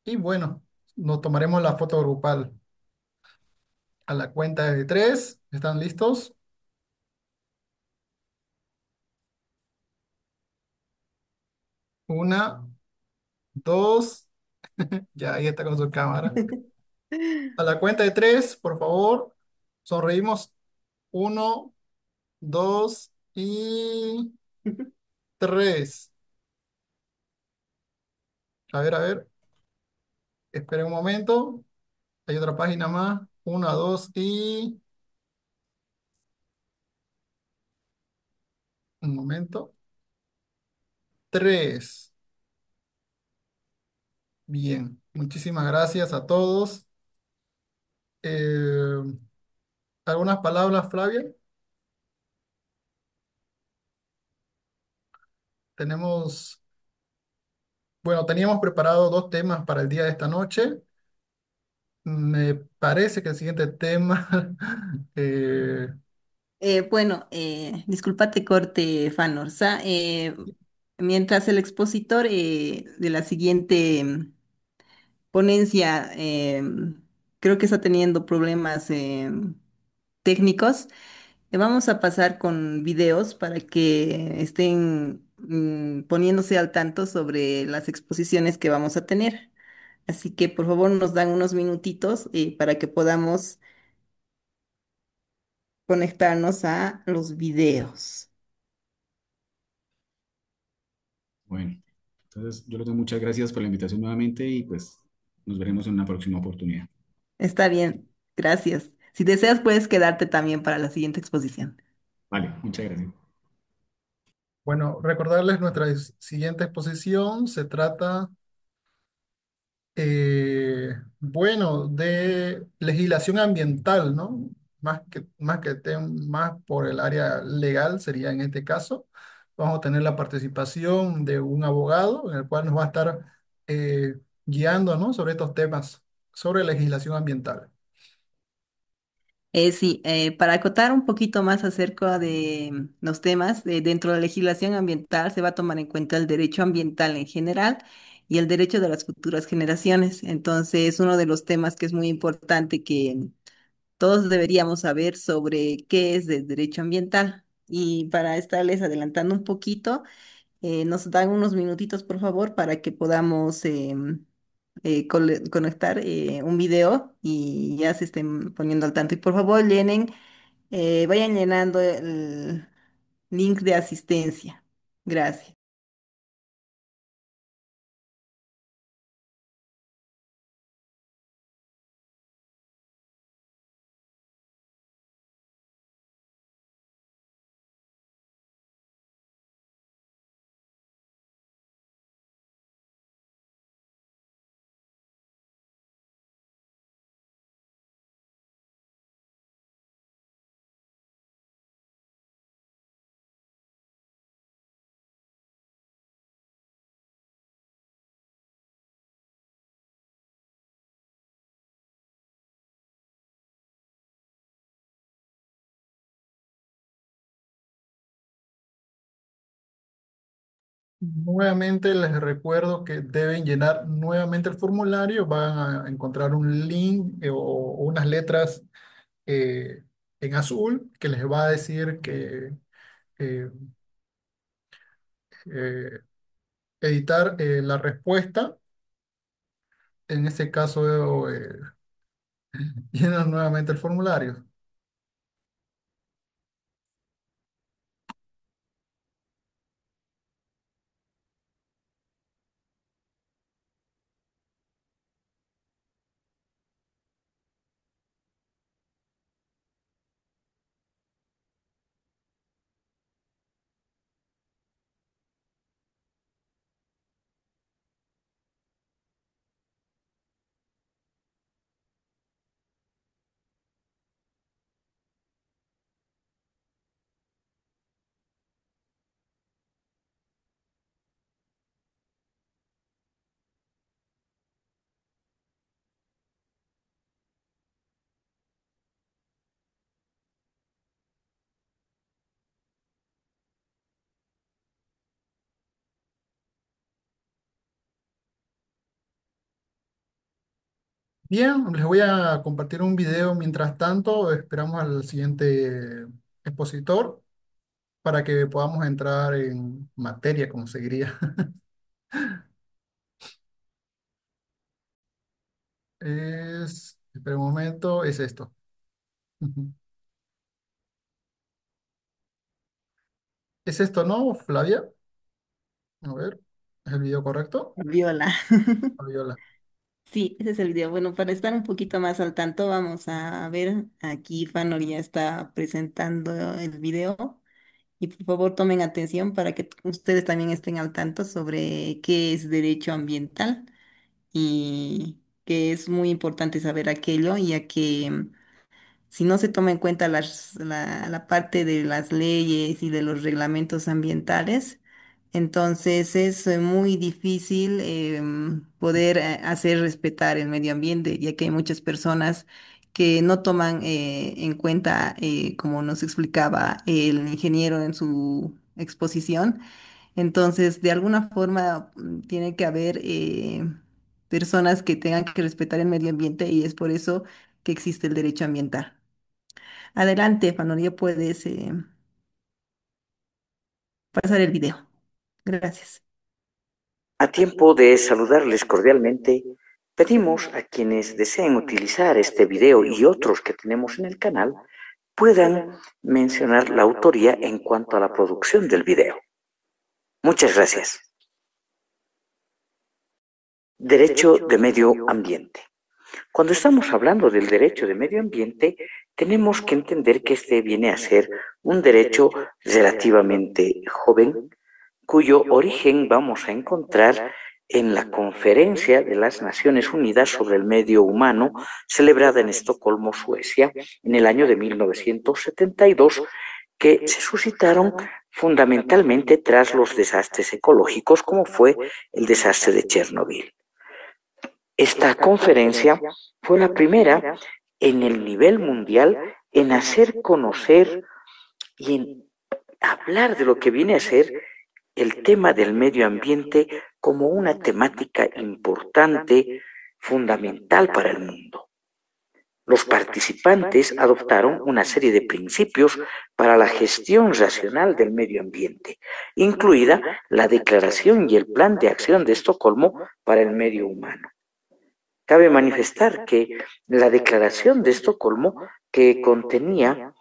Y bueno, nos tomaremos la foto grupal a la cuenta de tres. ¿Están listos? Una, dos. Ya ahí está con su cámara. A la cuenta de tres, por favor, sonreímos. Uno, dos y tres. A ver, esperen un momento. Hay otra página más. Una, dos y... Un momento. Tres. Bien. Muchísimas gracias a todos. Eh, ¿Algunas palabras, Flavia? Tenemos, bueno, teníamos preparado dos temas para el día de esta noche. Me parece que el siguiente tema, eh, Bueno, discúlpate corte, Fanorsa. Mientras el expositor de la siguiente ponencia creo que está teniendo problemas técnicos, vamos a pasar con videos para que estén poniéndose al tanto sobre las exposiciones que vamos a tener. Así que por favor nos dan unos minutitos para que podamos conectarnos a los videos. Bueno, entonces yo les doy muchas gracias por la invitación nuevamente y pues nos veremos en una próxima oportunidad. Está bien, gracias. Si deseas, puedes quedarte también para la siguiente exposición. Vale, muchas gracias. bueno, recordarles nuestra siguiente exposición. Se trata, bueno, de legislación ambiental, ¿no? Más por el área legal sería en este caso. Vamos a tener la participación de un abogado en el cual nos va a estar eh, guiando, ¿no? Sobre estos temas, sobre legislación ambiental. Sí, para acotar un poquito más acerca de los temas, dentro de la legislación ambiental se va a tomar en cuenta el derecho ambiental en general y el derecho de las futuras generaciones. Entonces, uno de los temas que es muy importante que todos deberíamos saber sobre qué es el derecho ambiental. Y para estarles adelantando un poquito, nos dan unos minutitos, por favor, para que podamos conectar un video y ya se estén poniendo al tanto. Y por favor, vayan llenando el link de asistencia. Gracias. Nuevamente les recuerdo que deben llenar nuevamente el formulario. Van a encontrar un link o unas letras eh, en azul que les va a decir que eh, eh, editar la respuesta. En este caso, llenar nuevamente el formulario. Bien, les voy a compartir un video mientras tanto. Esperamos al siguiente expositor para que podamos entrar en materia, como se diría. Espera un momento, es esto. Ujú. ¿Es esto, no, Flavia? A ver, ¿es el video correcto? Viola. Fabiola. Sí, ese es el video. Bueno, para estar un poquito más al tanto, vamos a ver. Aquí Fanor ya está presentando el video. Y por favor tomen atención para que ustedes también estén al tanto sobre qué es derecho ambiental y que es muy importante saber aquello, ya que si no se toma en cuenta la parte de las leyes y de los reglamentos ambientales, entonces es muy difícil poder hacer respetar el medio ambiente, ya que hay muchas personas que no toman en cuenta, como nos explicaba el ingeniero en su exposición. Entonces, de alguna forma, tiene que haber personas que tengan que respetar el medio ambiente y es por eso que existe el derecho ambiental. Adelante, Fanor, ya puedes pasar el video. Gracias. A tiempo de saludarles cordialmente, pedimos a quienes deseen utilizar este video y otros que tenemos en el canal puedan mencionar la autoría en cuanto a la producción del video. Muchas gracias. Derecho de medio ambiente. Cuando estamos hablando del derecho de medio ambiente, tenemos que entender que este viene a ser un derecho relativamente joven, cuyo origen vamos a encontrar en la Conferencia de las Naciones Unidas sobre el Medio Humano, celebrada en Estocolmo, Suecia, en el año de 1972, que se suscitaron fundamentalmente tras los desastres ecológicos, como fue el desastre de Chernobyl. Esta conferencia fue la primera en el nivel mundial en hacer conocer y en hablar de lo que viene a ser el tema del medio ambiente como una temática importante, fundamental para el mundo. Los participantes adoptaron una serie de principios para la gestión racional del medio ambiente, incluida la Declaración y el Plan de Acción de Estocolmo para el Medio Humano. Cabe manifestar que la Declaración de Estocolmo, que contenía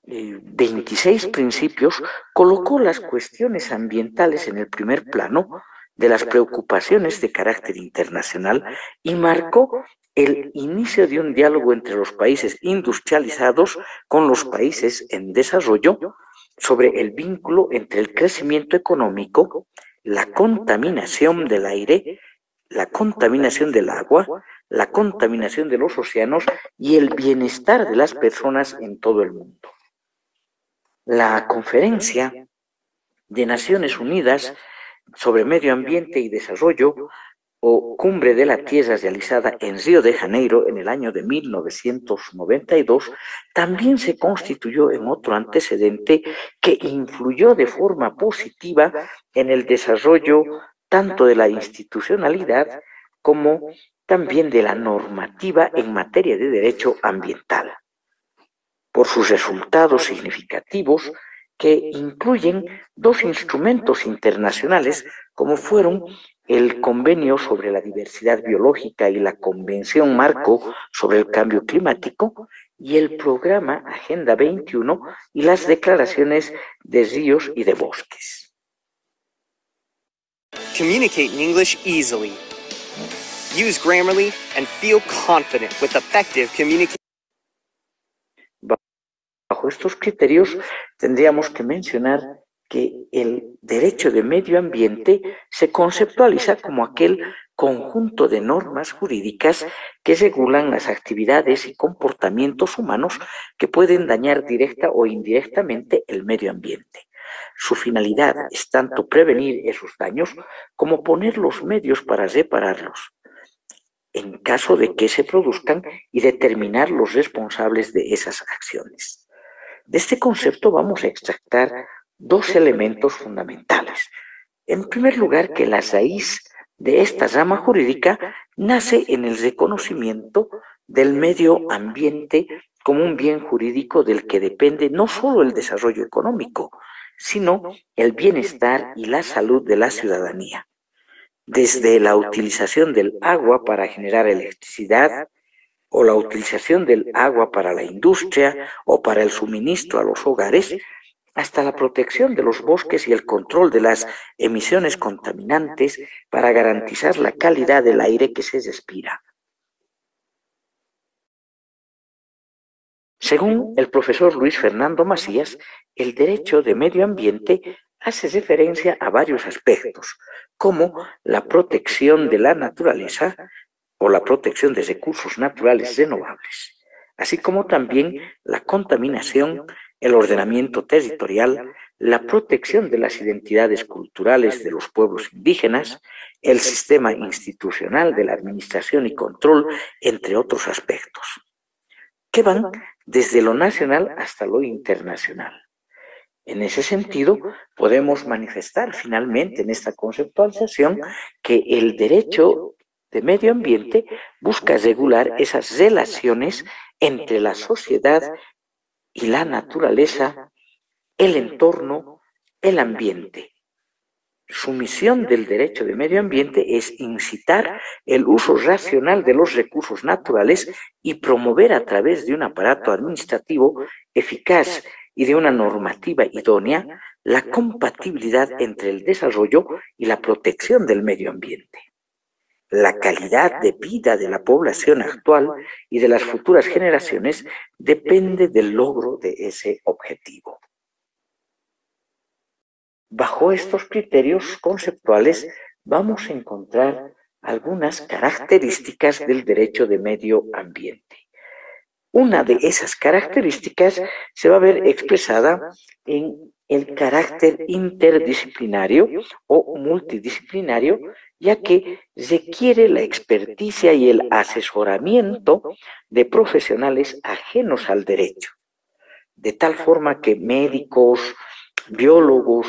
26 principios, colocó las cuestiones ambientales en el primer plano de las preocupaciones de carácter internacional y marcó el inicio de un diálogo entre los países industrializados con los países en desarrollo sobre el vínculo entre el crecimiento económico, la contaminación del aire, la contaminación del agua, la contaminación de los océanos y el bienestar de las personas en todo el mundo. La Conferencia de Naciones Unidas sobre Medio Ambiente y Desarrollo, o Cumbre de la Tierra, realizada en Río de Janeiro en el año de 1992, también se constituyó en otro antecedente que influyó de forma positiva en el desarrollo tanto de la institucionalidad como también de la normativa en materia de derecho ambiental. Por sus resultados significativos, que incluyen dos instrumentos internacionales como fueron el Convenio sobre la Diversidad Biológica y la Convención Marco sobre el Cambio Climático y el programa Agenda 21 y las declaraciones de ríos y de bosques. Communicate in English easily. Use Grammarly and feel confident with effective communication. Bajo estos criterios tendríamos que mencionar que el derecho de medio ambiente se conceptualiza como aquel conjunto de normas jurídicas que regulan las actividades y comportamientos humanos que pueden dañar directa o indirectamente el medio ambiente. Su finalidad es tanto prevenir esos daños como poner los medios para repararlos, en caso de que se produzcan, y determinar los responsables de esas acciones. De este concepto vamos a extractar dos elementos fundamentales. En primer lugar, que la raíz de esta rama jurídica nace en el reconocimiento del medio ambiente como un bien jurídico del que depende no solo el desarrollo económico, sino el bienestar y la salud de la ciudadanía. Desde la utilización del agua para generar electricidad, o la utilización del agua para la industria o para el suministro a los hogares, hasta la protección de los bosques y el control de las emisiones contaminantes para garantizar la calidad del aire que se respira. Según el profesor Luis Fernando Macías, el derecho de medio ambiente hace referencia a varios aspectos, como la protección de la naturaleza o la protección de recursos naturales renovables, así como también la contaminación, el ordenamiento territorial, la protección de las identidades culturales de los pueblos indígenas, el sistema institucional de la administración y control, entre otros aspectos, que van desde lo nacional hasta lo internacional. En ese sentido, podemos manifestar finalmente en esta conceptualización que el derecho de medio ambiente busca regular esas relaciones entre la sociedad y la naturaleza, el entorno, el ambiente. Su misión del derecho de medio ambiente es incitar el uso racional de los recursos naturales y promover a través de un aparato administrativo eficaz y de una normativa idónea la compatibilidad entre el desarrollo y la protección del medio ambiente. La calidad de vida de la población actual y de las futuras generaciones depende del logro de ese objetivo. Bajo estos criterios conceptuales vamos a encontrar algunas características del derecho de medio ambiente. Una de esas características se va a ver expresada en el carácter interdisciplinario o multidisciplinario, ya que requiere la experticia y el asesoramiento de profesionales ajenos al derecho, de tal forma que médicos, biólogos,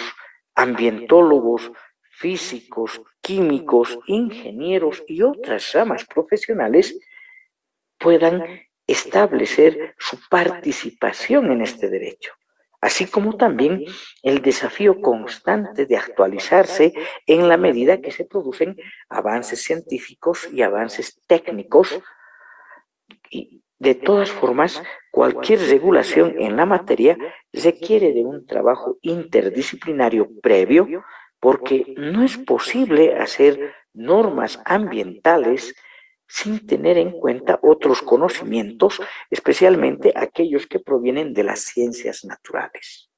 ambientólogos, físicos, químicos, ingenieros y otras ramas profesionales puedan establecer su participación en este derecho, así como también el desafío constante de actualizarse en la medida que se producen avances científicos y avances técnicos. Y de todas formas, cualquier regulación en la materia requiere de un trabajo interdisciplinario previo, porque no es posible hacer normas ambientales sin tener en cuenta otros conocimientos, especialmente aquellos que provienen de las ciencias naturales.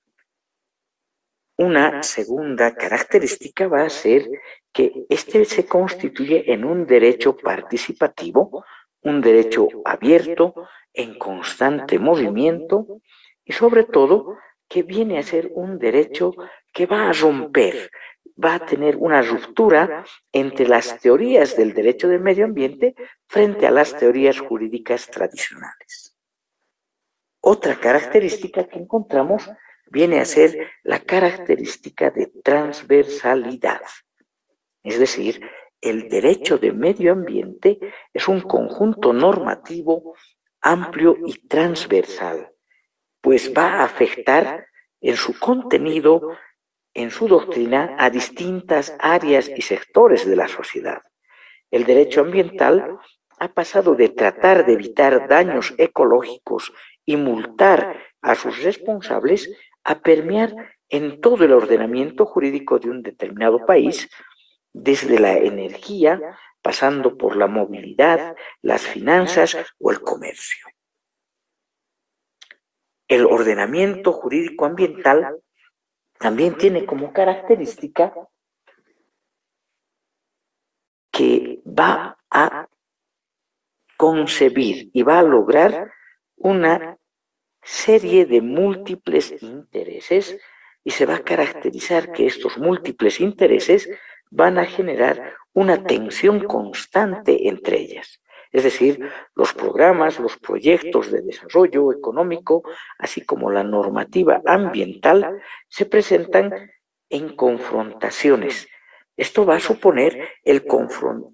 Una segunda característica va a ser que este se constituye en un derecho participativo, un derecho abierto, en constante movimiento y sobre todo que viene a ser un derecho que va a romper, va a tener una ruptura entre las teorías del derecho del medio ambiente frente a las teorías jurídicas tradicionales. Otra característica que encontramos viene a ser la característica de transversalidad, es decir, el derecho de medio ambiente es un conjunto normativo amplio y transversal, pues va a afectar en su contenido, en su doctrina, a distintas áreas y sectores de la sociedad. El derecho ambiental ha pasado de tratar de evitar daños ecológicos y multar a sus responsables a permear en todo el ordenamiento jurídico de un determinado país, desde la energía, pasando por la movilidad, las finanzas o el comercio. El ordenamiento jurídico ambiental también tiene como característica que va a concebir y va a lograr una serie de múltiples intereses y se va a caracterizar que estos múltiples intereses van a generar una tensión constante entre ellas. Es decir, los programas, los proyectos de desarrollo económico, así como la normativa ambiental, se presentan en confrontaciones. Esto va a suponer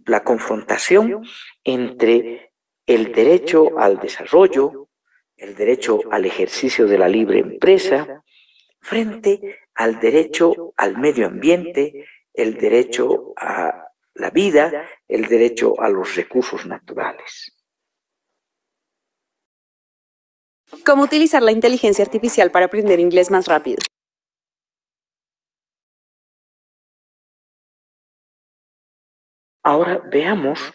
la confrontación entre el derecho al desarrollo, el derecho al ejercicio de la libre empresa, frente al derecho al medio ambiente, el derecho a la vida, el derecho a los recursos naturales. ¿Cómo utilizar la inteligencia artificial para aprender inglés más rápido? Ahora veamos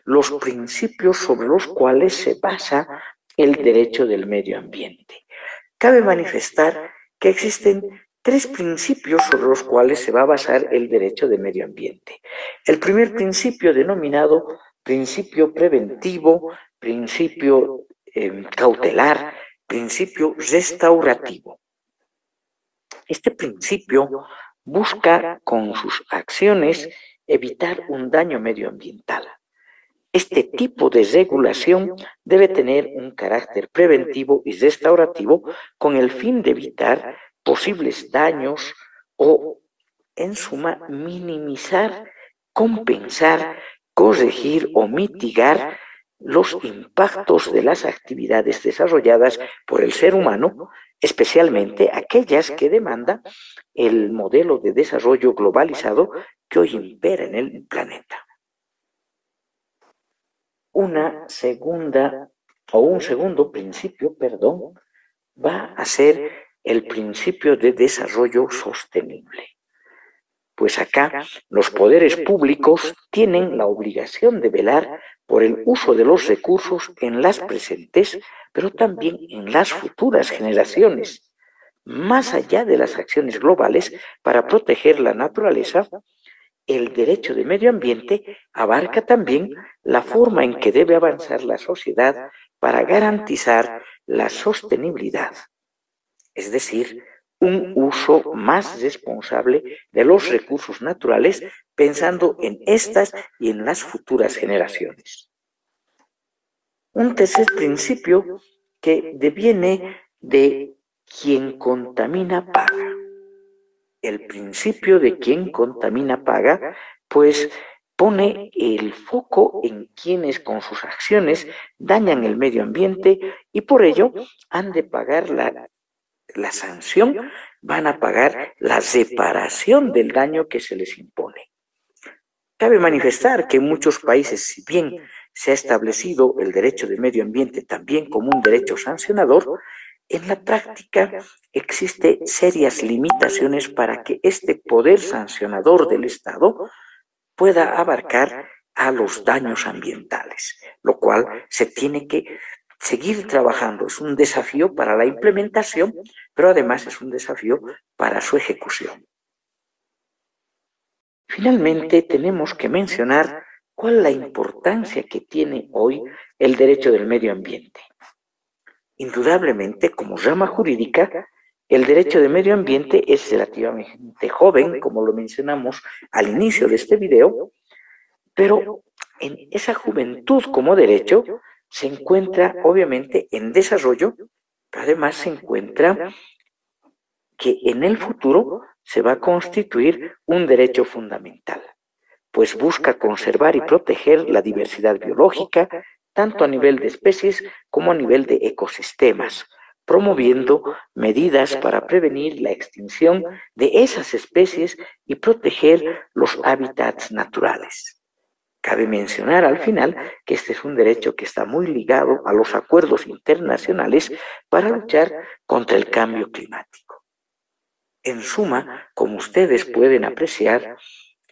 los principios sobre los cuales se basa el derecho del medio ambiente. Cabe manifestar que existen tres principios sobre los cuales se va a basar el derecho de medio ambiente. El primer principio, denominado principio preventivo, principio cautelar, principio restaurativo. Este principio busca con sus acciones evitar un daño medioambiental. Este tipo de regulación debe tener un carácter preventivo y restaurativo con el fin de evitar posibles daños o, en suma, minimizar, compensar, corregir o mitigar los impactos de las actividades desarrolladas por el ser humano, especialmente aquellas que demanda el modelo de desarrollo globalizado que hoy impera en el planeta. Un segundo principio, va a ser el principio de desarrollo sostenible. Pues acá los poderes públicos tienen la obligación de velar por el uso de los recursos en las presentes, pero también en las futuras generaciones, más allá de las acciones globales para proteger la naturaleza. El derecho de medio ambiente abarca también la forma en que debe avanzar la sociedad para garantizar la sostenibilidad, es decir, un uso más responsable de los recursos naturales, pensando en estas y en las futuras generaciones. Un tercer principio que deviene de quien contamina paga. El principio de quien contamina paga, pues pone el foco en quienes con sus acciones dañan el medio ambiente y por ello han de pagar la sanción, van a pagar la reparación del daño que se les impone. Cabe manifestar que en muchos países, si bien se ha establecido el derecho del medio ambiente también como un derecho sancionador, en la práctica existen serias limitaciones para que este poder sancionador del Estado pueda abarcar a los daños ambientales, lo cual se tiene que seguir trabajando. Es un desafío para la implementación, pero además es un desafío para su ejecución. Finalmente, tenemos que mencionar cuál es la importancia que tiene hoy el derecho del medio ambiente. Indudablemente, como rama jurídica, el derecho de medio ambiente es relativamente joven, como lo mencionamos al inicio de este video, pero en esa juventud como derecho se encuentra obviamente en desarrollo, pero además se encuentra que en el futuro se va a constituir un derecho fundamental, pues busca conservar y proteger la diversidad biológica, tanto a nivel de especies como a nivel de ecosistemas, promoviendo medidas para prevenir la extinción de esas especies y proteger los hábitats naturales. Cabe mencionar al final que este es un derecho que está muy ligado a los acuerdos internacionales para luchar contra el cambio climático. En suma, como ustedes pueden apreciar,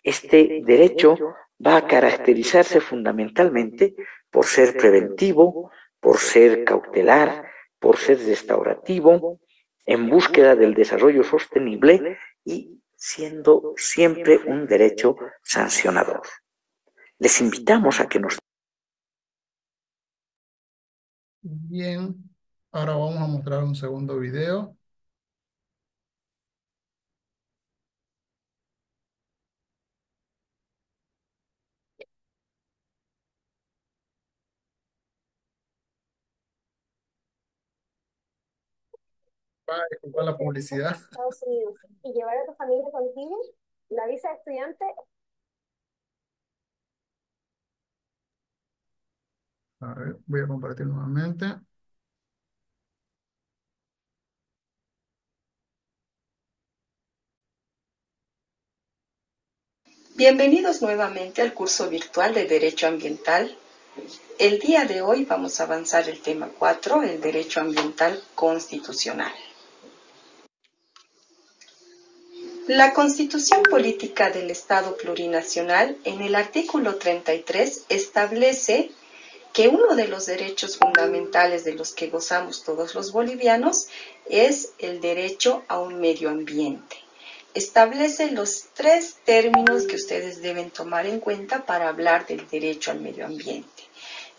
este derecho va a caracterizarse fundamentalmente por ser preventivo, por ser cautelar, por ser restaurativo, en búsqueda del desarrollo sostenible y siendo siempre un derecho sancionador. Les invitamos a que nos... Bien, ahora vamos a mostrar un segundo video. Va a disculpar la publicidad. Estados Unidos y llevar a tu familia contigo, la visa de estudiante. A ver, voy a compartir nuevamente. Bienvenidos nuevamente al curso virtual de Derecho Ambiental. El día de hoy vamos a avanzar el tema 4, el Derecho Ambiental Constitucional. La Constitución Política del Estado Plurinacional, en el artículo 33, establece que uno de los derechos fundamentales de los que gozamos todos los bolivianos es el derecho a un medio ambiente. Establece los 3 términos que ustedes deben tomar en cuenta para hablar del derecho al medio ambiente.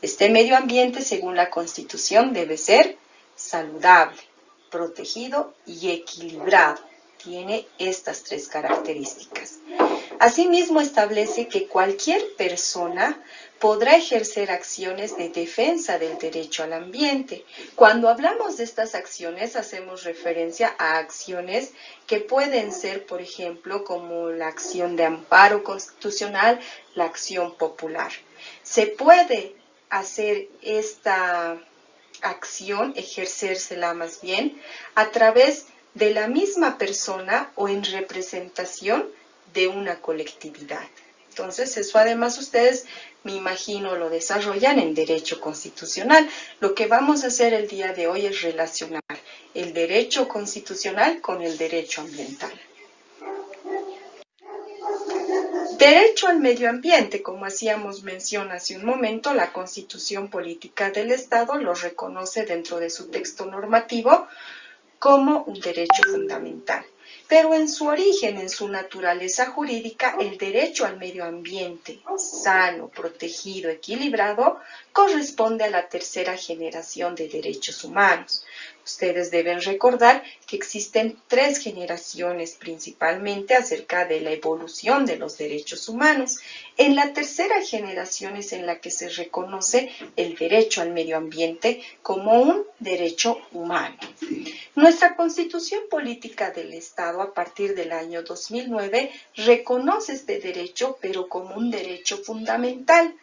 Este medio ambiente, según la Constitución, debe ser saludable, protegido y equilibrado. Tiene estas 3 características. Asimismo, establece que cualquier persona podrá ejercer acciones de defensa del derecho al ambiente. Cuando hablamos de estas acciones, hacemos referencia a acciones que pueden ser, por ejemplo, como la acción de amparo constitucional, la acción popular. Se puede hacer esta acción, ejercérsela más bien, a través de la misma persona o en representación de una colectividad. Entonces, eso además ustedes, me imagino, lo desarrollan en derecho constitucional. Lo que vamos a hacer el día de hoy es relacionar el derecho constitucional con el derecho ambiental. Derecho al medio ambiente, como hacíamos mención hace un momento, la Constitución Política del Estado lo reconoce dentro de su texto normativo como un derecho fundamental. Pero en su origen, en su naturaleza jurídica, el derecho al medio ambiente sano, protegido, equilibrado, corresponde a la 3ª generación de derechos humanos. Ustedes deben recordar que existen 3 generaciones principalmente acerca de la evolución de los derechos humanos. En la 3ª generación es en la que se reconoce el derecho al medio ambiente como un derecho humano. Nuestra Constitución Política del Estado, a partir del año 2009, reconoce este derecho, pero como un derecho fundamental,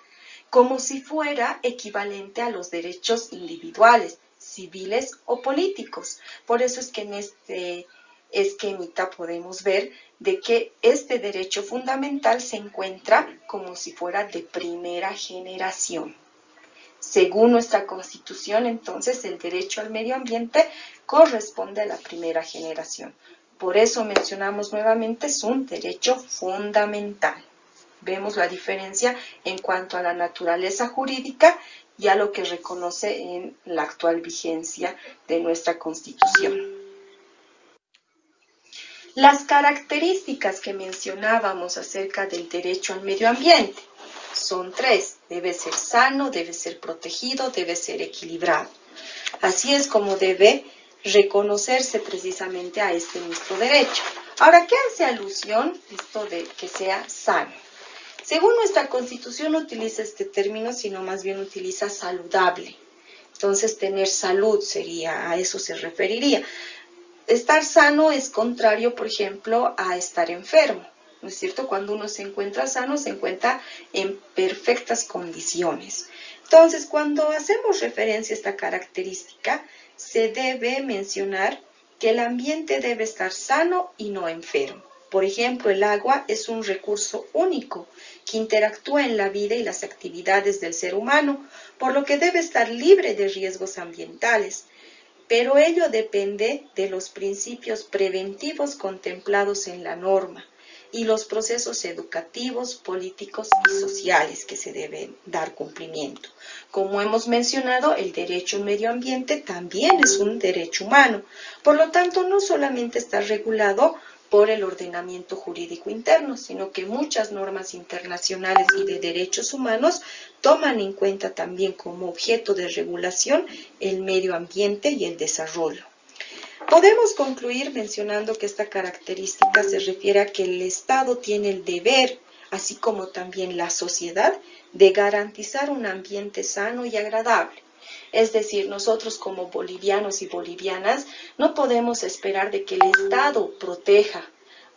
como si fuera equivalente a los derechos individuales, civiles o políticos. Por eso es que en este esquemita podemos ver de que este derecho fundamental se encuentra como si fuera de primera generación. Según nuestra Constitución, entonces, el derecho al medio ambiente corresponde a la primera generación. Por eso mencionamos nuevamente, es un derecho fundamental. Vemos la diferencia en cuanto a la naturaleza jurídica y a lo que reconoce en la actual vigencia de nuestra Constitución. Las características que mencionábamos acerca del derecho al medio ambiente son 3. Debe ser sano, debe ser protegido, debe ser equilibrado. Así es como debe reconocerse precisamente a este nuestro derecho. Ahora, ¿qué hace alusión esto de que sea sano? Según nuestra Constitución no utiliza este término, sino más bien utiliza saludable. Entonces, tener salud sería, a eso se referiría. Estar sano es contrario, por ejemplo, a estar enfermo. ¿no es cierto? Cuando uno se encuentra sano, se encuentra en perfectas condiciones. Entonces, cuando hacemos referencia a esta característica, se debe mencionar que el ambiente debe estar sano y no enfermo. Por ejemplo, el agua es un recurso único que interactúa en la vida y las actividades del ser humano, por lo que debe estar libre de riesgos ambientales. Pero ello depende de los principios preventivos contemplados en la norma y los procesos educativos, políticos y sociales que se deben dar cumplimiento. Como hemos mencionado, el derecho al medio ambiente también es un derecho humano. Por lo tanto, no solamente está regulado por el ordenamiento jurídico interno, sino que muchas normas internacionales y de derechos humanos toman en cuenta también como objeto de regulación el medio ambiente y el desarrollo. Podemos concluir mencionando que esta característica se refiere a que el Estado tiene el deber, así como también la sociedad, de garantizar un ambiente sano y agradable. Es decir, nosotros como bolivianos y bolivianas no podemos esperar de que el Estado proteja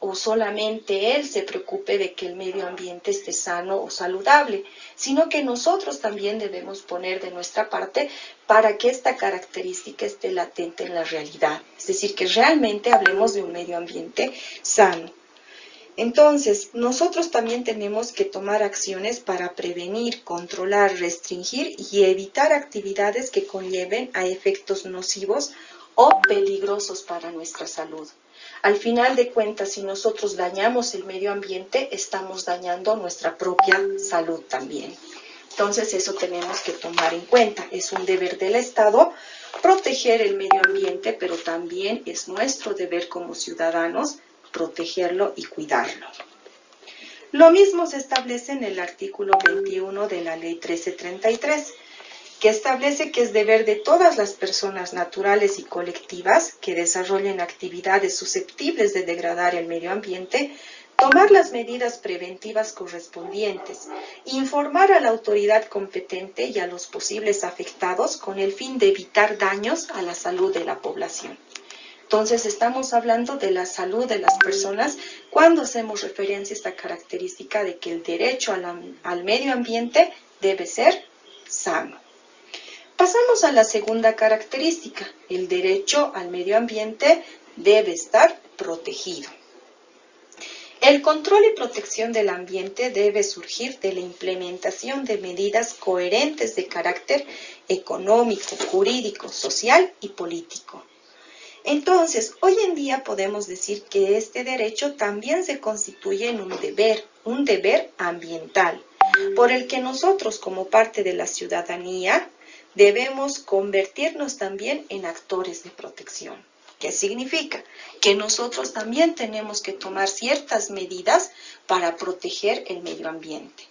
o solamente él se preocupe de que el medio ambiente esté sano o saludable, sino que nosotros también debemos poner de nuestra parte para que esta característica esté latente en la realidad. Es decir, que realmente hablemos de un medio ambiente sano. Entonces, nosotros también tenemos que tomar acciones para prevenir, controlar, restringir y evitar actividades que conlleven a efectos nocivos o peligrosos para nuestra salud. Al final de cuentas, si nosotros dañamos el medio ambiente, estamos dañando nuestra propia salud también. Entonces, eso tenemos que tomar en cuenta. Es un deber del Estado proteger el medio ambiente, pero también es nuestro deber como ciudadanos protegerlo y cuidarlo. Lo mismo se establece en el artículo 21 de la Ley 1333, que establece que es deber de todas las personas naturales y colectivas que desarrollen actividades susceptibles de degradar el medio ambiente, tomar las medidas preventivas correspondientes, informar a la autoridad competente y a los posibles afectados con el fin de evitar daños a la salud de la población. Entonces, estamos hablando de la salud de las personas cuando hacemos referencia a esta característica de que el derecho al medio ambiente debe ser sano. Pasamos a la segunda característica. El derecho al medio ambiente debe estar protegido. El control y protección del ambiente debe surgir de la implementación de medidas coherentes de carácter económico, jurídico, social y político. Entonces, hoy en día podemos decir que este derecho también se constituye en un deber ambiental, por el que nosotros como parte de la ciudadanía debemos convertirnos también en actores de protección. ¿Qué significa? Que nosotros también tenemos que tomar ciertas medidas para proteger el medio ambiente.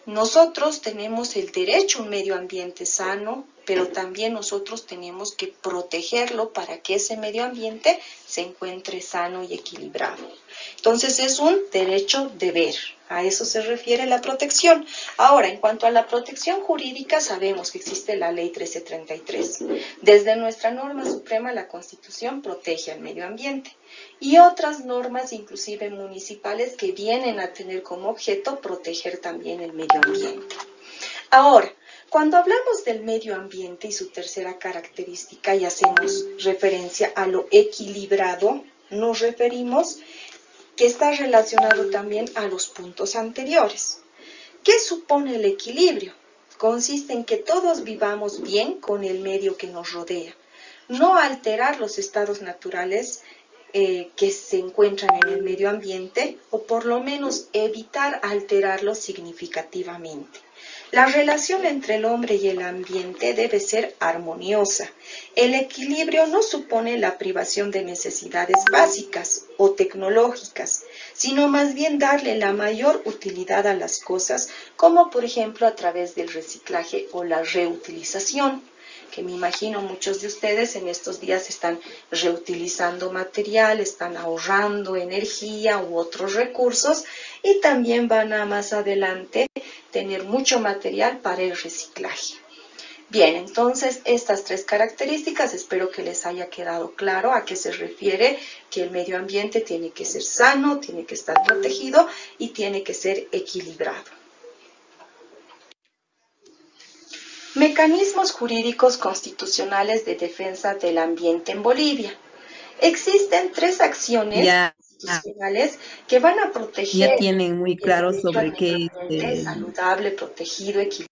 Nosotros tenemos el derecho a un medio ambiente sano, pero también nosotros tenemos que protegerlo para que ese medio ambiente se encuentre sano y equilibrado. Entonces es un derecho-deber, a eso se refiere la protección. Ahora, en cuanto a la protección jurídica, sabemos que existe la Ley 1333. Desde nuestra norma suprema, la Constitución protege al medio ambiente y otras normas, inclusive municipales, que vienen a tener como objeto proteger también el medio ambiente. Ahora, cuando hablamos del medio ambiente y su tercera característica y hacemos referencia a lo equilibrado, nos referimos que está relacionado también a los puntos anteriores. ¿Qué supone el equilibrio? Consiste en que todos vivamos bien con el medio que nos rodea, no alterar los estados naturales que se encuentran en el medio ambiente o por lo menos evitar alterarlos significativamente. La relación entre el hombre y el ambiente debe ser armoniosa. El equilibrio no supone la privación de necesidades básicas o tecnológicas, sino más bien darle la mayor utilidad a las cosas, como por ejemplo a través del reciclaje o la reutilización, que me imagino muchos de ustedes en estos días están reutilizando material, están ahorrando energía u otros recursos y también van a más adelante tener mucho material para el reciclaje. Bien, entonces estas tres características espero que les haya quedado claro a qué se refiere que el medio ambiente tiene que ser sano, tiene que estar protegido y tiene que ser equilibrado. Mecanismos jurídicos constitucionales de defensa del ambiente en Bolivia. Existen tres acciones Ya, constitucionales que van a proteger ya tienen muy el claro derecho al sobre medio qué es ambiente saludable, protegido, equilibrado.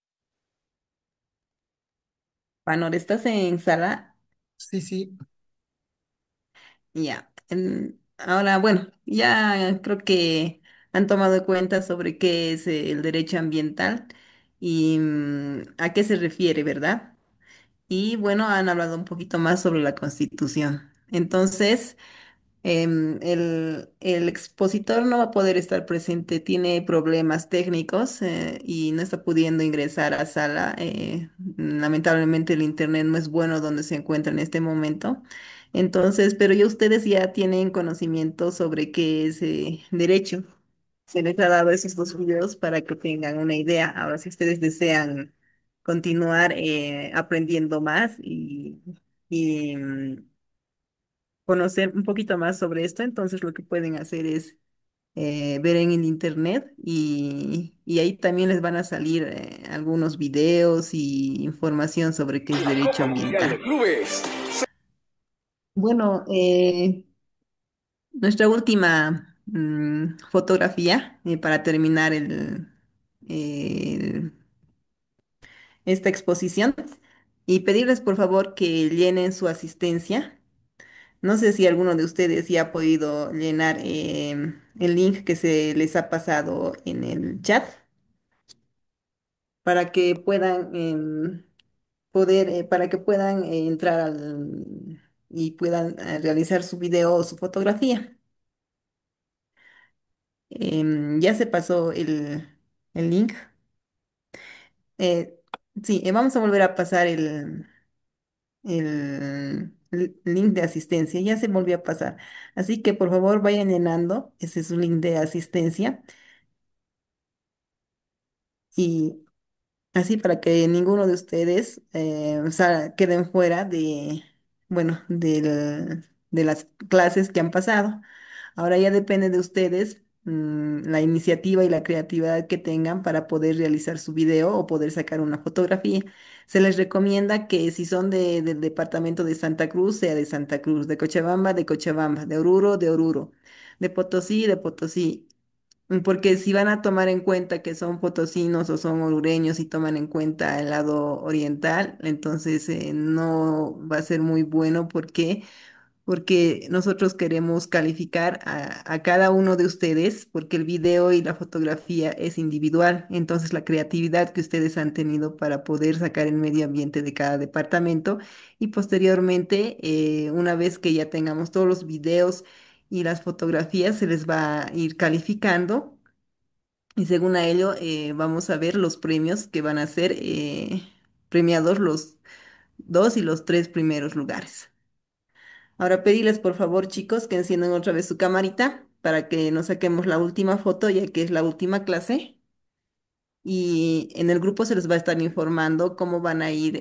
Panor. ¿Estás en sala? Sí, sí. Ya. Ahora, bueno, ya creo que han tomado cuenta sobre qué es el derecho ambiental y a qué se refiere, ¿verdad? Y bueno, han hablado un poquito más sobre la Constitución. Entonces, el expositor no va a poder estar presente, tiene problemas técnicos y no está pudiendo ingresar a sala. Lamentablemente el internet no es bueno donde se encuentra en este momento. Entonces, pero ya ustedes ya tienen conocimiento sobre qué es derecho. Se les ha dado esos dos videos para que tengan una idea. Ahora, si ustedes desean continuar aprendiendo más y conocer un poquito más sobre esto, entonces lo que pueden hacer es ver en el internet y ahí también les van a salir algunos videos y información sobre qué es La derecho Copa Mundial de ambiental. Clubes. Bueno, nuestra última fotografía para terminar el- esta exposición y pedirles por favor que llenen su asistencia. No sé si alguno de ustedes ya ha podido llenar el link que se les ha pasado en el chat para que puedan para que puedan entrar y puedan realizar su video o su fotografía. Ya se pasó el link. Eh, sí, vamos a volver a pasar el link de asistencia. Ya se volvió a pasar. Así que por favor vayan llenando. Ese es su link de asistencia. Y así para que ninguno de ustedes queden fuera bueno, de las clases que han pasado. Ahora ya depende de ustedes, la iniciativa y la creatividad que tengan para poder realizar su video o poder sacar una fotografía. Se les recomienda que si son del departamento de Santa Cruz, sea de Santa Cruz, de Cochabamba, de Oruro, de Potosí. Porque si van a tomar en cuenta que son potosinos o son orureños y toman en cuenta el lado oriental, entonces no va a ser muy bueno. ¿Por qué? Porque nosotros queremos calificar a cada uno de ustedes, porque el video y la fotografía es individual. Entonces la creatividad que ustedes han tenido para poder sacar el medio ambiente de cada departamento y posteriormente, una vez que ya tengamos todos los videos y las fotografías, se les va a ir calificando y según a ello, vamos a ver los premios que van a ser premiados los dos y los tres primeros lugares. Ahora pedirles por favor, chicos, que enciendan otra vez su camarita para que nos saquemos la última foto, ya que es la última clase. Y en el grupo se les va a estar informando cómo van a ir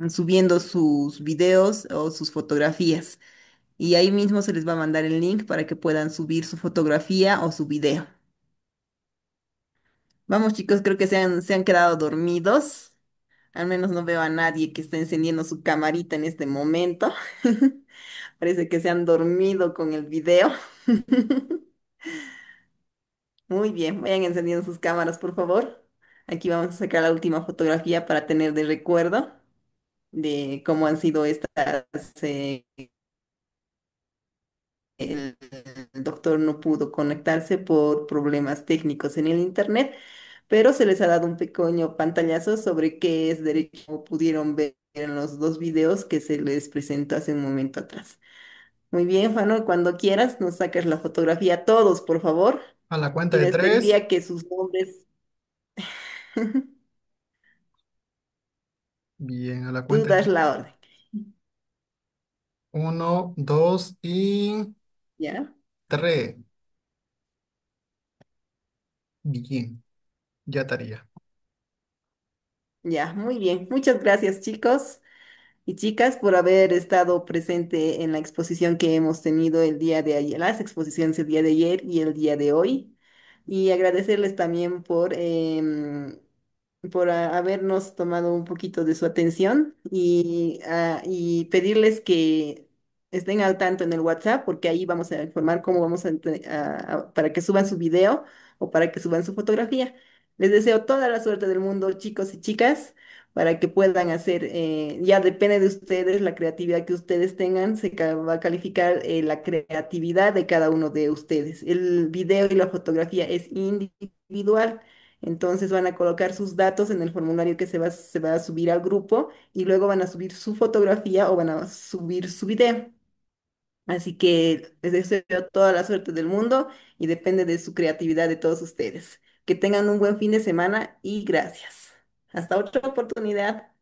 subiendo sus videos o sus fotografías. Y ahí mismo se les va a mandar el link para que puedan subir su fotografía o su video. Vamos, chicos, creo que se han quedado dormidos. Al menos no veo a nadie que esté encendiendo su camarita en este momento. Parece que se han dormido con el video. Muy bien, vayan encendiendo sus cámaras, por favor. Aquí vamos a sacar la última fotografía para tener de recuerdo de cómo han sido estas. El doctor no pudo conectarse por problemas técnicos en el internet, pero se les ha dado un pequeño pantallazo sobre qué es derecho, como pudieron ver en los dos videos que se les presentó hace un momento atrás. Muy bien, Fano, cuando quieras nos sacas la fotografía todos, por favor, A la cuenta y de les tres. pediría que sus nombres, Bien, a la tú cuenta de das tres. la orden, Uno, dos y ¿ya? tres. Bien, ya estaría. Ya, muy bien. Muchas gracias, chicos y chicas, por haber estado presente en la exposición que hemos tenido el día de ayer, las exposiciones el día de ayer y el día de hoy. Y agradecerles también por habernos tomado un poquito de su atención y pedirles que estén al tanto en el WhatsApp, porque ahí vamos a informar cómo vamos para que suban su video o para que suban su fotografía. Les deseo toda la suerte del mundo, chicos y chicas, para que puedan hacer, ya depende de ustedes, la creatividad que ustedes tengan, va a calificar la creatividad de cada uno de ustedes. El video y la fotografía es individual. Entonces van a colocar sus datos en el formulario que se va a subir al grupo y luego van a subir su fotografía o van a subir su video. Así que les deseo toda la suerte del mundo y depende de su creatividad de todos ustedes. Que tengan un buen fin de semana y gracias. Hasta otra oportunidad.